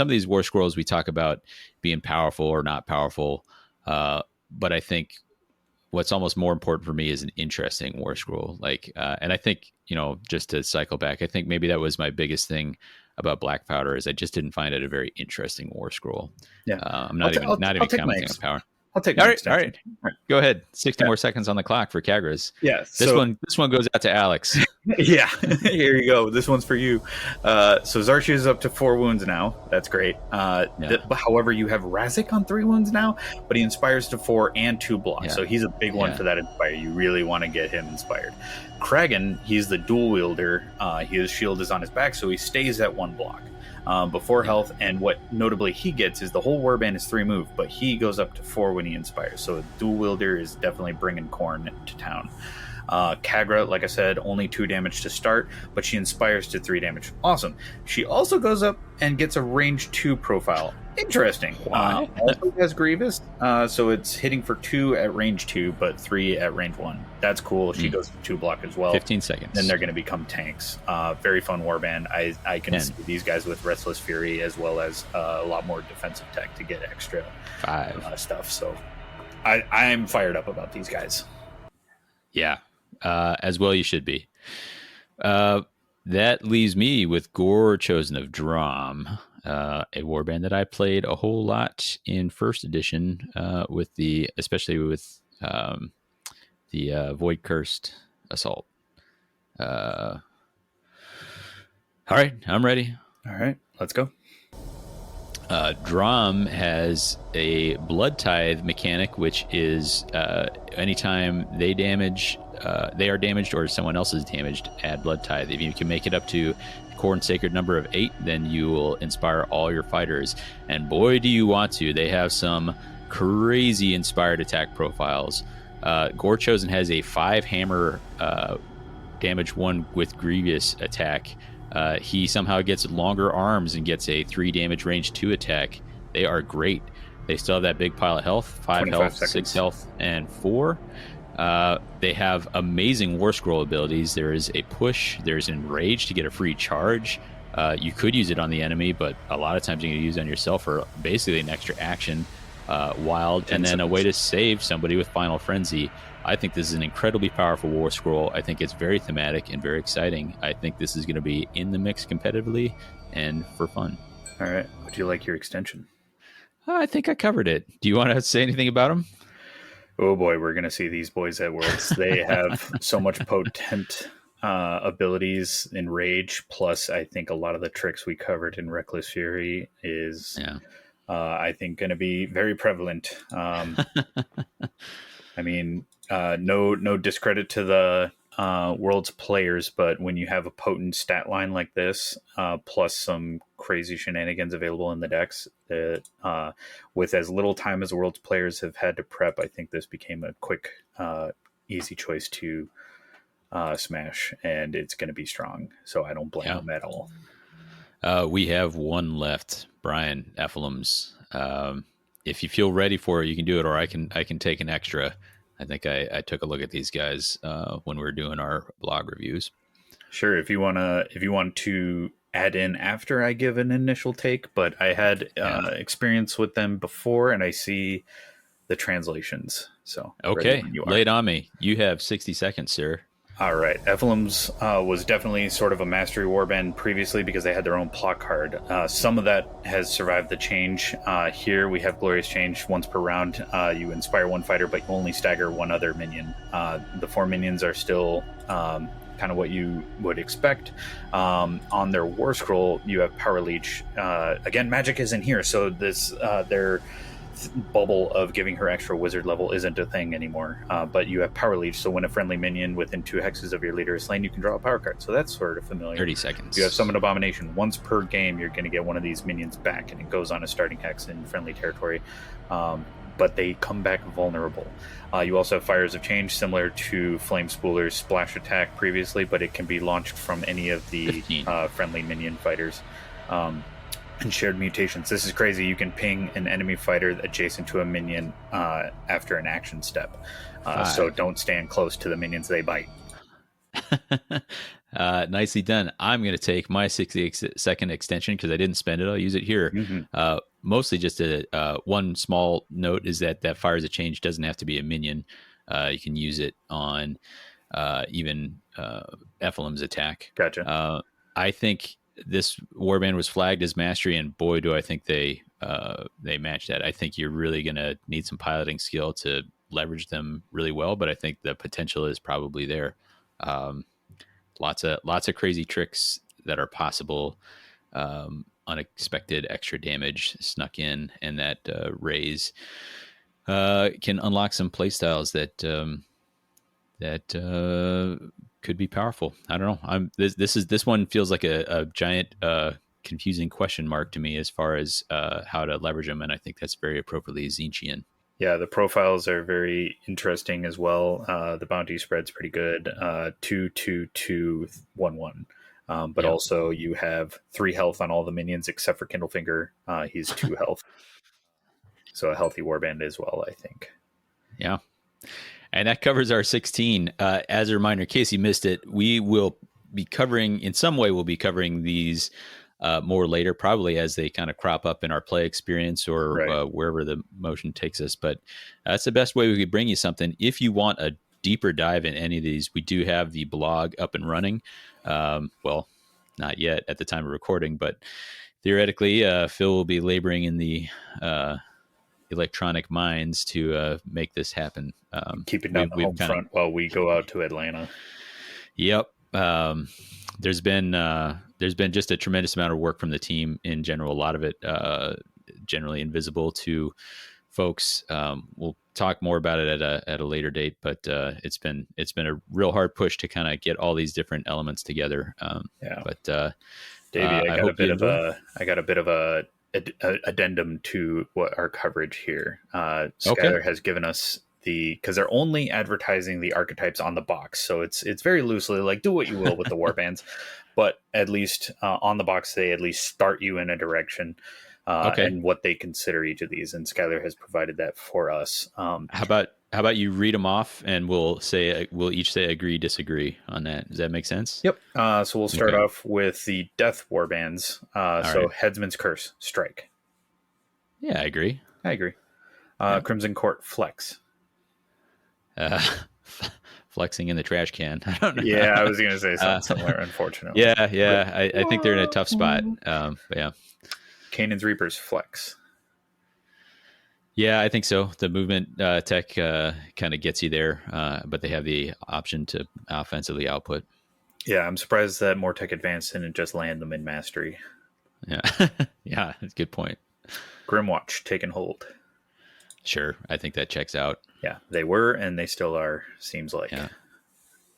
of these war scrolls we talk about being powerful or not powerful, but I think what's almost more important for me is an interesting war scroll. And I think just to cycle back, I think maybe that was my biggest thing about Black Powder is I just didn't find it a very interesting war scroll. Yeah, I'm not even commenting on power. I'll take all right. Go ahead. 60 more seconds on the clock for Kagra's. Yeah. This one goes out to Alex. Yeah. Here you go. This one's for you. So Zarchi is up to 4 wounds now. That's great. However, you have Razik on 3 wounds now, but he inspires to 4 and 2 blocks. Yeah. So he's a big one for that inspire. You really want to get him inspired. Kragan, he's the dual wielder. His shield is on his back, so he stays at 1 block. Before health, and what notably he gets is the whole warband is 3 move, but he goes up to 4 when he inspires. So dual wielder is definitely bringing Khorne to town. Kagra, like I said, only 2 damage to start, but she inspires to 3 damage. Awesome. She also goes up and gets a range 2 profile. Interesting. Also has Grievous, so it's hitting for 2 at range 2, but 3 at range 1. That's cool. She goes to 2 block as well. 15 seconds. Then they're going to become tanks. Very fun warband. I can see these guys with Restless Fury as well as a lot more defensive tech to get extra 5 stuff. So I'm fired up about these guys. Yeah, as well you should be. That leaves me with Gore Chosen of Drum, a warband that I played a whole lot in first edition, especially with the Void Cursed Assault. All right, I'm ready. All right, let's go. Drum has a Blood Tithe mechanic, which is anytime they are damaged or someone else is damaged, add Blood Tithe. If you can make it up to core and sacred number of 8, then you will inspire all your fighters. And boy, do you want to. They have some crazy inspired attack profiles. Gore Chosen has a 5 hammer damage 1 with grievous attack. He somehow gets longer arms and gets a 3 damage range 2 attack. They are great. They still have that big pile of health, 5 health, seconds. 6 health, and 4. They have amazing War Scroll abilities. There is a push. There's Enrage to get a free charge. You could use it on the enemy, but a lot of times you're going to use it on yourself for basically an extra action. Wild, and then a way to save somebody with Final Frenzy. I think this is an incredibly powerful War Scroll. I think it's very thematic and very exciting. I think this is going to be in the mix competitively and for fun. All right. Would you like your extension? I think I covered it. Do you want to say anything about them? Oh boy, we're going to see these boys at Worlds. They have so much potent abilities in Rage, plus I think a lot of the tricks we covered in Reckless Fury is, I think, going to be very prevalent. I mean, no discredit to the Worlds players, but when you have a potent stat line like this, plus some crazy shenanigans available in the decks, that with as little time as Worlds players have had to prep, I think this became a quick, easy choice to smash, and it's going to be strong. So I don't blame them at all. We have one left, Brian Effelums. If you feel ready for it, you can do it, or I can take an extra. I think I took a look at these guys when we were doing our blog reviews. Sure, if you want to add in after I give an initial take, but I had experience with them before, and I see the translations. So okay, lay it on me. You have 60 seconds, sir. All right. Ephelum's was definitely sort of a mastery warband previously because they had their own plot card. Some of that has survived the change. Here we have Glorious Change once per round. You inspire one fighter, but you only stagger one other minion. The 4 minions are still kind of what you would expect. On their War Scroll, you have Power Leech. Again, magic isn't here, so this their bubble of giving her extra wizard level isn't a thing anymore, but you have Power Leech, so when a friendly minion within 2 hexes of your leader is slain, you can draw a power card, so that's sort of familiar. 30 seconds. You have Summon Abomination. Once per game you're going to get one of these minions back, and it goes on a starting hex in friendly territory, but they come back vulnerable. You also have Fires of Change, similar to Flame Spooler's splash attack previously, but it can be launched from any of the friendly minion fighters. And Shared Mutations. This is crazy. You can ping an enemy fighter adjacent to a minion after an action step. So don't stand close to the minions, they bite. Nicely done. I'm going to take my 60-second extension because I didn't spend it. I'll use it here. Mm-hmm. Mostly just one small note is that Fires of Change doesn't have to be a minion. You can use it on even Ephelum's attack. Gotcha. I think this warband was flagged as mastery, and boy, do I think they match that. I think you're really going to need some piloting skill to leverage them really well, but I think the potential is probably there. Lots of crazy tricks that are possible, unexpected extra damage snuck in, and that raise can unlock some playstyles that could be powerful. I don't know. This one feels like a giant confusing question mark to me as far as how to leverage them, and I think that's very appropriately Zinchian. Yeah, the profiles are very interesting as well. The bounty spread's pretty good. 2, 2, 2, 1, 1. But also you have 3 health on all the minions except for Kindlefinger. He's 2 health. So a healthy warband as well, I think. Yeah. And that covers our 16. As a reminder, in case you missed it, we will be covering, in some way, we'll be covering these more later, probably as they kind of crop up in our play experience or wherever the motion takes us. But that's the best way we could bring you something. If you want a deeper dive in any of these, we do have the blog up and running. Well, not yet at the time of recording, but theoretically, Phil will be laboring in the electronic mines to make this happen. Keep it down the home front while we go out to Atlanta. Yep. There's been just a tremendous amount of work from the team in general. A lot of it generally invisible to folks. We'll talk more about it at a later date, but it's been a real hard push to kind of get all these different elements together. But Davey, I hope you enjoy. I got a bit of a addendum to what our coverage here. Okay. Skylar has given us because they're only advertising the archetypes on the box, so it's very loosely like do what you will with the warbands, but at least on the box they at least start you in a direction Okay. and what they consider each of these, and Skylar has provided that for us. How about you read them off and we'll each say agree, disagree on that. Does that make sense? Yep. So we'll start Okay. off with the Death Warbands. All So right. Headsman's Curse, Strike. Yeah, I agree. I agree. Yeah. Crimson Court, Flex. Uh, flexing in the trash can. I don't know. Yeah, I was going to say Uh, something similar, unfortunately. yeah, yeah. I think they're in a tough spot. But yeah. Canaan's Reapers, Flex. Yeah, I think so. The movement tech kind of gets you there, but they have the option to offensively output. Yeah, I'm surprised that Mortec Advanced didn't just land them in Mastery. Yeah, yeah, that's a good point. Grimwatch, Taken Hold. Sure, I think that checks out. Yeah, they were and they still are, seems like. Yeah.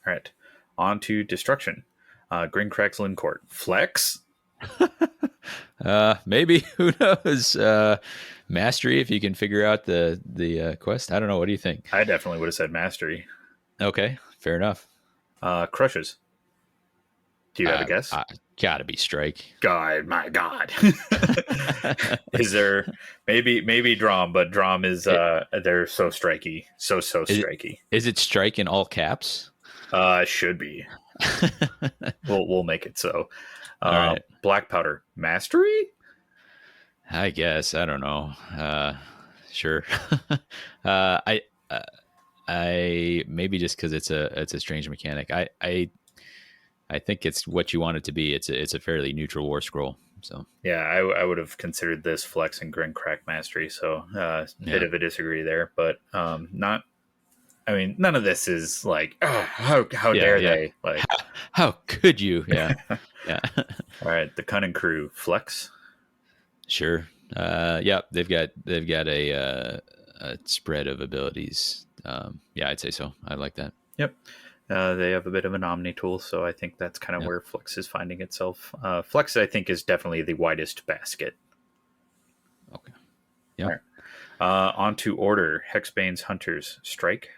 All right. On to Destruction. Grincrax Lincourt, Flex. Maybe, who knows? Mastery, if you can figure out the quest. I don't know. What do you think? I definitely would have said Mastery. Okay, fair enough. Crushes. Do you have a guess? Gotta be Strike. God, my God. Is there maybe Drom, but Drom is they're so striky. So striky. Is it Strike in all caps? Should be. We'll make it so. All right. Black Powder Mastery? I guess. I don't know. Sure. I maybe just because it's a strange mechanic. I think it's what you want it to be. It's a fairly neutral war scroll. So yeah, I would have considered this Flex and Grin Crack Mastery. So bit of a disagree there, but not. I mean, none of this is like how dare they? Like how could you? Yeah, yeah. All right, the Cunning Crew Flex. Sure. Yeah, they've got a spread of abilities. Yeah, I'd say so. I like that. Yep. They have a bit of an Omni tool, so I think that's kind of where Flex is finding itself. Flex, I think, is definitely the widest basket. Okay. Yeah. Right. On to Order. Hexbane's Hunters. Strike.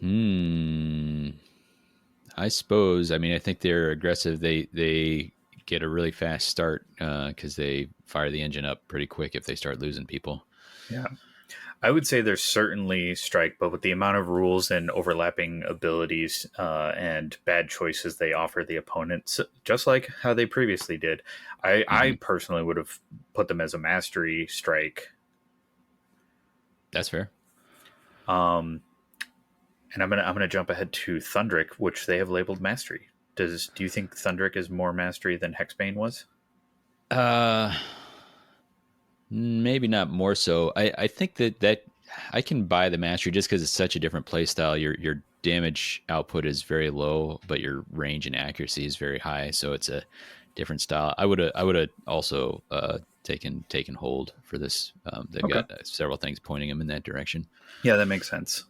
I suppose. I mean, I think they're aggressive. They get a really fast start because they fire the engine up pretty quick if they start losing people. Yeah. I would say there's certainly Strike, but with the amount of rules and overlapping abilities and bad choices they offer the opponents, just like how they previously did, I personally would have put them as a Mastery Strike. That's fair. And I'm gonna jump ahead to Thundrick, which they have labeled Mastery. Do you think Thundrick is more Mastery than Hexbane was? Maybe not more so. I think that I can buy the Mastery just because it's such a different play style. Your damage output is very low, but your range and accuracy is very high. So it's a different style. I would have also taken hold for this. They've got several things pointing them in that direction. Yeah, that makes sense.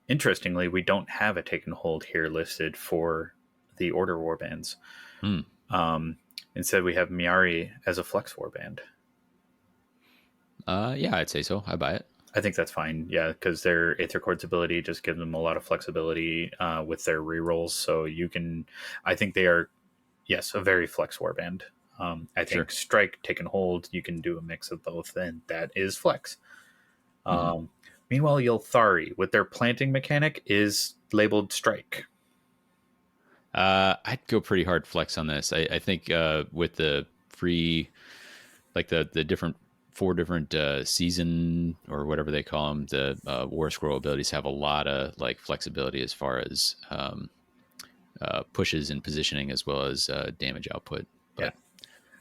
Interestingly, we don't have a taken hold here listed for the Order warbands. Instead, we have Miari as a Flex warband. Yeah, I'd say so. I buy it. I think that's fine. Yeah, because their Aether Chord's ability just gives them a lot of flexibility with their rerolls. So you can, I think they are, yes, a very Flex warband. I think Strike, Taken Hold, you can do a mix of both, and that is Flex. Meanwhile, Yulthari, with their planting mechanic, is labeled Strike. I'd go pretty hard Flex on this. I think with the free, like the different 4 different season or whatever they call them, the War Scroll abilities have a lot of like flexibility as far as pushes and positioning as well as damage output. But,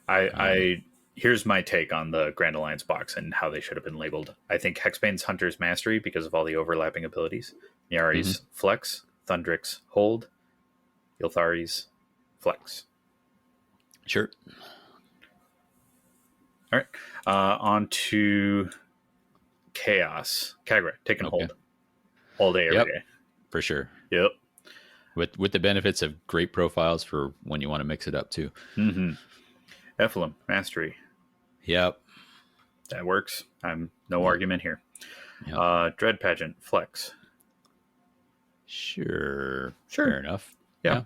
I here's my take on the Grand Alliance box and how they should have been labeled. I think Hexbane's Hunter's Mastery because of all the overlapping abilities. Miari's Flex, Thundrick's Hold, Yulthari's Flex. Sure. All right. On to Chaos. Kagra, Taking Hold. All day, every day. For sure. Yep. with the benefits of great profiles for when you want to mix it up too. Mm-hmm. Ephelum Mastery. Yep. That works. I'm no Yep. argument here. Yep. Dread Pageant Flex. Sure. Sure. Fair enough. Yeah. Yeah.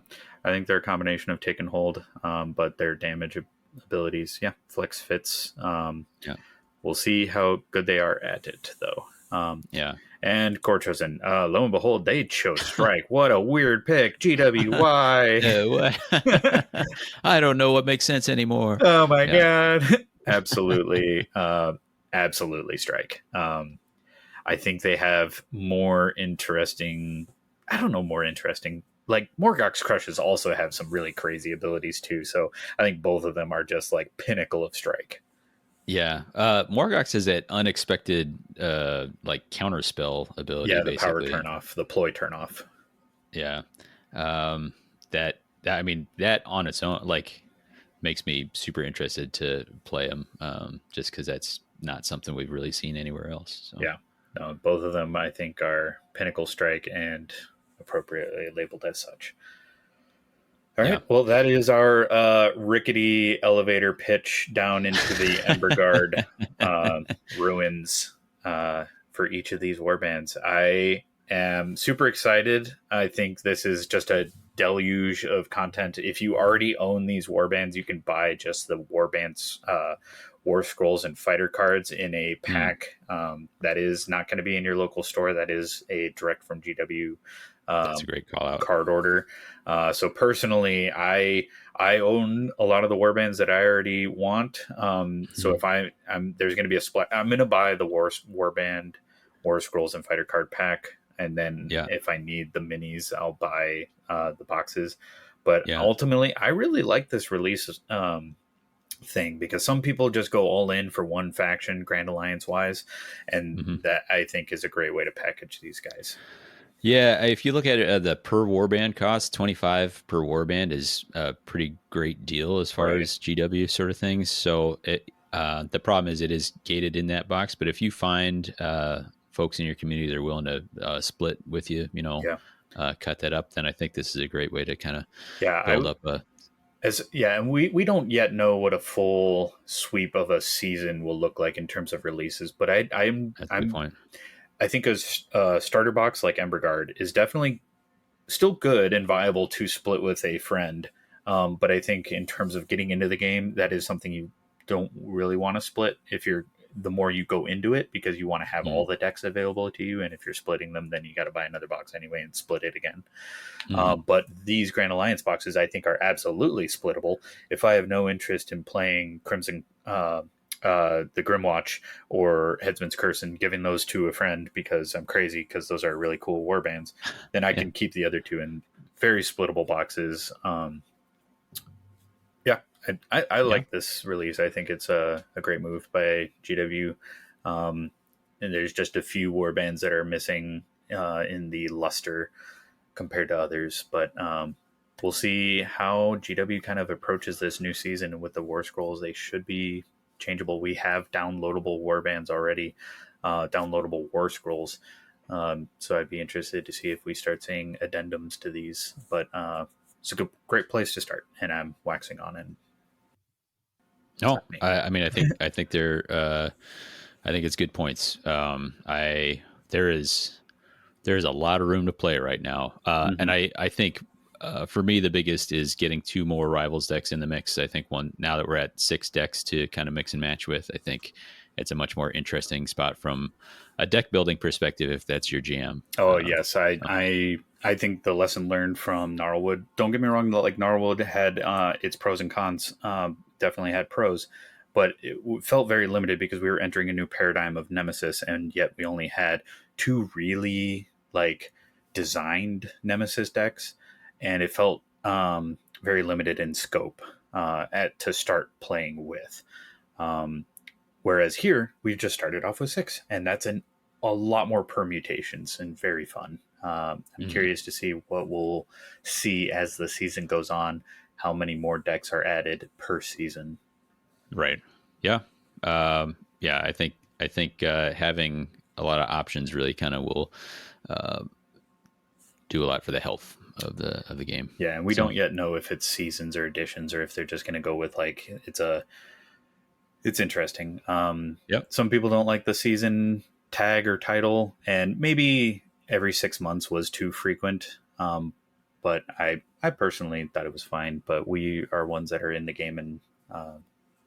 I think they're a combination of take and hold, but their damage abilities, yeah, Flex fits. Yeah. We'll see how good they are at it, though. Yeah. And Core Chosen, lo and behold, they chose Strike. What a weird pick. GWY. What? I don't know what makes sense anymore. Oh my Yeah. God. Absolutely. Absolutely Strike. I think they have more interesting, I don't know, more interesting. Like Morgoth's Crushes also have some really crazy abilities too. So I think both of them are just like pinnacle of Strike. Yeah. Morgox has that unexpected like counterspell ability Yeah, the power basically. turnoff, the ploy turnoff. Yeah. That I mean that on its own like makes me super interested to play him just cuz that's not something we've really seen anywhere else. So Yeah, no, both of them I think are pinnacle Strike and appropriately labeled as such. All yeah. right. Well, that is our rickety elevator pitch down into the Emberguard ruins for each of these warbands. I am super excited. I think this is just a deluge of content. If you already own these warbands, you can buy just the warbands, war scrolls, and fighter cards in a Mm, pack. That is not going to be in your local store. That is a direct from GW that's a great call out. card order. So personally, I own a lot of the warbands that I already want. So Mhm. if I'm there's going to be a split. I'm going to buy the warband, war scrolls, and fighter card pack, and then Yeah. if I need the minis, I'll buy the boxes. But Yeah. ultimately, I really like this release thing because some people just go all in for one faction, Grand Alliance wise, and Mhm. that I think is a great way to package these guys. Yeah, if you look at it, the per warband cost, 25 per warband is a pretty great deal as far Right. as GW sort of things. So the problem is it is gated in that box, but if you find folks in your community that are willing to split with you, Yeah. cut that up, then I think this is a great way to kind of Yeah. build up a. And we don't yet know what a full sweep of a season will look like in terms of releases, but That's a good point. I think a starter box like Emberguard is definitely still good and viable to split with a friend. But I think in terms of getting into the game, that is something you don't really want to split if you're the more you go into it because you want to have all Mm, the decks available to you. And if you're splitting them, then you got to buy another box anyway and split it again. mhm. But these Grand Alliance boxes, I think, are absolutely splittable. If I have no interest in playing Crimson, the Grimwatch, or Headsman's Curse, and giving those to a friend because I'm crazy, because those are really cool warbands, then I Yeah, can keep the other two in very splittable boxes. Yeah, I yeah, like this release. I think it's a great move by GW. Um, and there's just a few warbands that are missing in the luster compared to others. But we'll see how GW kind of approaches this new season. And with the War Scrolls, they should be changeable. We have downloadable war bands already, downloadable War Scrolls. So I'd be interested to see if we start seeing addendums to these. But it's a great place to start, and I'm waxing on. And it's no, not me. I mean, I think they're, I think it's good points. There's a lot of room to play right now. And Mm-hmm. I think for me, the biggest is getting two more rivals decks in the mix. I think now that we're at 6 decks to kind of mix and match with, I think it's a much more interesting spot from a deck building perspective if that's your jam. Oh yes, So, I think the lesson learned from Gnarlwood. Don't get me wrong, like Gnarlwood had its pros and cons. Definitely had pros, but it felt very limited because we were entering a new paradigm of Nemesis, and yet we only had two really like designed Nemesis decks, and it felt very limited in scope to start playing with. Um, Whereas here, we've just started off with 6, and that's a lot more permutations and very fun. I'm mhm. curious to see what we'll see as the season goes on, how many more decks are added per season. Right. Yeah. Yeah. I think having a lot of options really kind of will uh, do a lot for the health of the game. Yeah, and we So don't yet know if it's seasons or editions or if they're just going to go with like it's interesting. yep. Some people don't like the season tag or title, and maybe every 6 months was too frequent. But I personally thought it was fine. But we are ones that are in the game and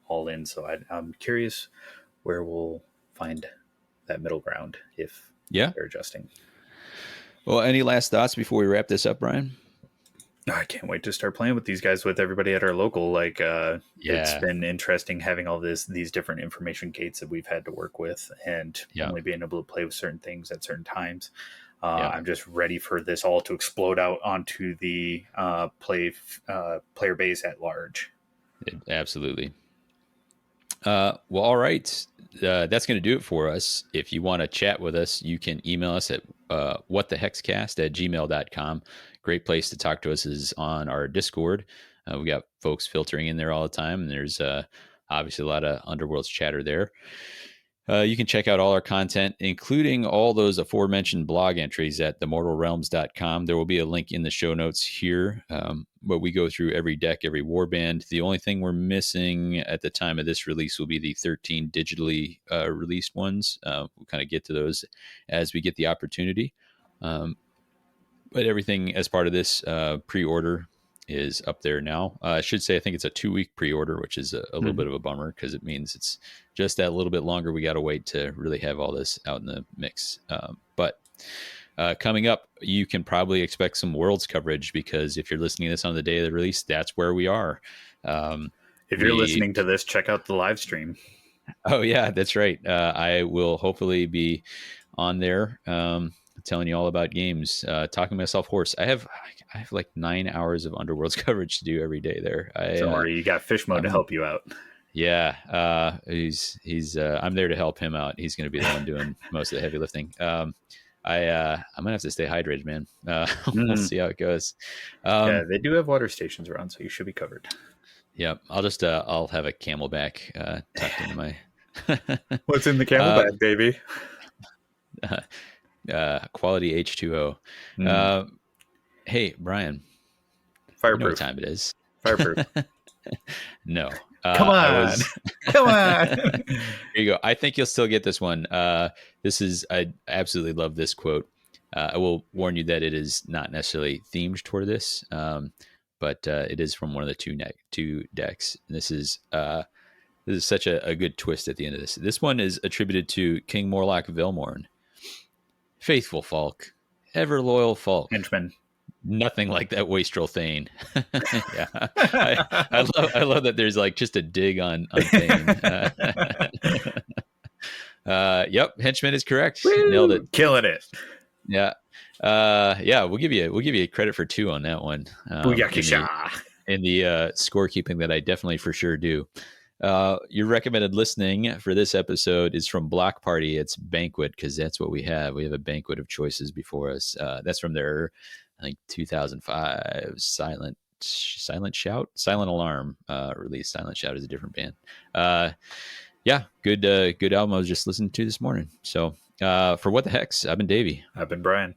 all in, so I'm curious where we'll find that middle ground if Yeah. they're adjusting. Well, any last thoughts before we wrap this up, Brian? I can't wait to start playing with these guys, with everybody at our local. Like, it's Yeah. been interesting having all these different information gates that we've had to work with, and Yeah. only being able to play with certain things at certain times. Yeah. I'm just ready for this all to explode out onto the player base at large. Absolutely. Well, all right. That's going to do it for us. If you want to chat with us, you can email us at whatthehexcast@gmail.com. Great place to talk to us is on our Discord. We got folks filtering in there all the time, and there's obviously a lot of Underworlds chatter there. You can check out all our content, including all those aforementioned blog entries at themortalrealms.com. There will be a link in the show notes here. But we go through every deck, every warband. The only thing we're missing at the time of this release will be the 13 digitally released ones. We'll kind of get to those as we get the opportunity. But everything as part of this pre-order is up there now. I should say I think it's a 2-week pre-order, which is a little bit of a bummer because it means it's just that little bit longer. We got to wait to really have all this out in the mix. But coming up, you can probably expect some Worlds coverage, because if you're listening to this on the day of the release, that's where we are. If you're listening to this, check out the live stream. Oh yeah, that's right. I will hopefully be on there telling you all about games, talking myself hoarse. I have like 9 hours of Underworlds coverage to do every day there. Don't worry, you got Fish Mode to help you out. Yeah, he's I'm there to help him out. He's going to be the one doing most of the heavy lifting. I'm gonna have to stay hydrated, man. We'll see how it goes. Yeah, they do have water stations around, so you should be covered. Yeah, I'll have a Camelback tucked into my. What's in the Camelback, baby? Quality H2O. Hey, Brian. Fireproof. You know what time it is? Fireproof. No. Come on. Come on. Here you go. I think you'll still get this one. I absolutely love this quote. I will warn you that it is not necessarily themed toward this, but it is from one of the two decks. And this is such a good twist at the end of this. This one is attributed to King Morlock Vilmorn. Faithful Falk, ever loyal Falk. Henchman. Nothing like that wastrel Thane. Yeah, I love that there's like just a dig on Thane. Yep, Henchman is correct. Woo! Nailed it. Killing it. Yeah. Yeah, we'll give you credit for 2 on that one. Booyakisha. In the scorekeeping that I definitely for sure do. Your recommended listening for this episode is from Block Party. It's Banquet, because that's what we have. We have a banquet of choices before us. That's from their, I think, 2005 Silent Alarm release. Silent Shout is a different band. Yeah, good album I was just listening to this morning. So for What the Hex, I've been Davy. I've been Brian.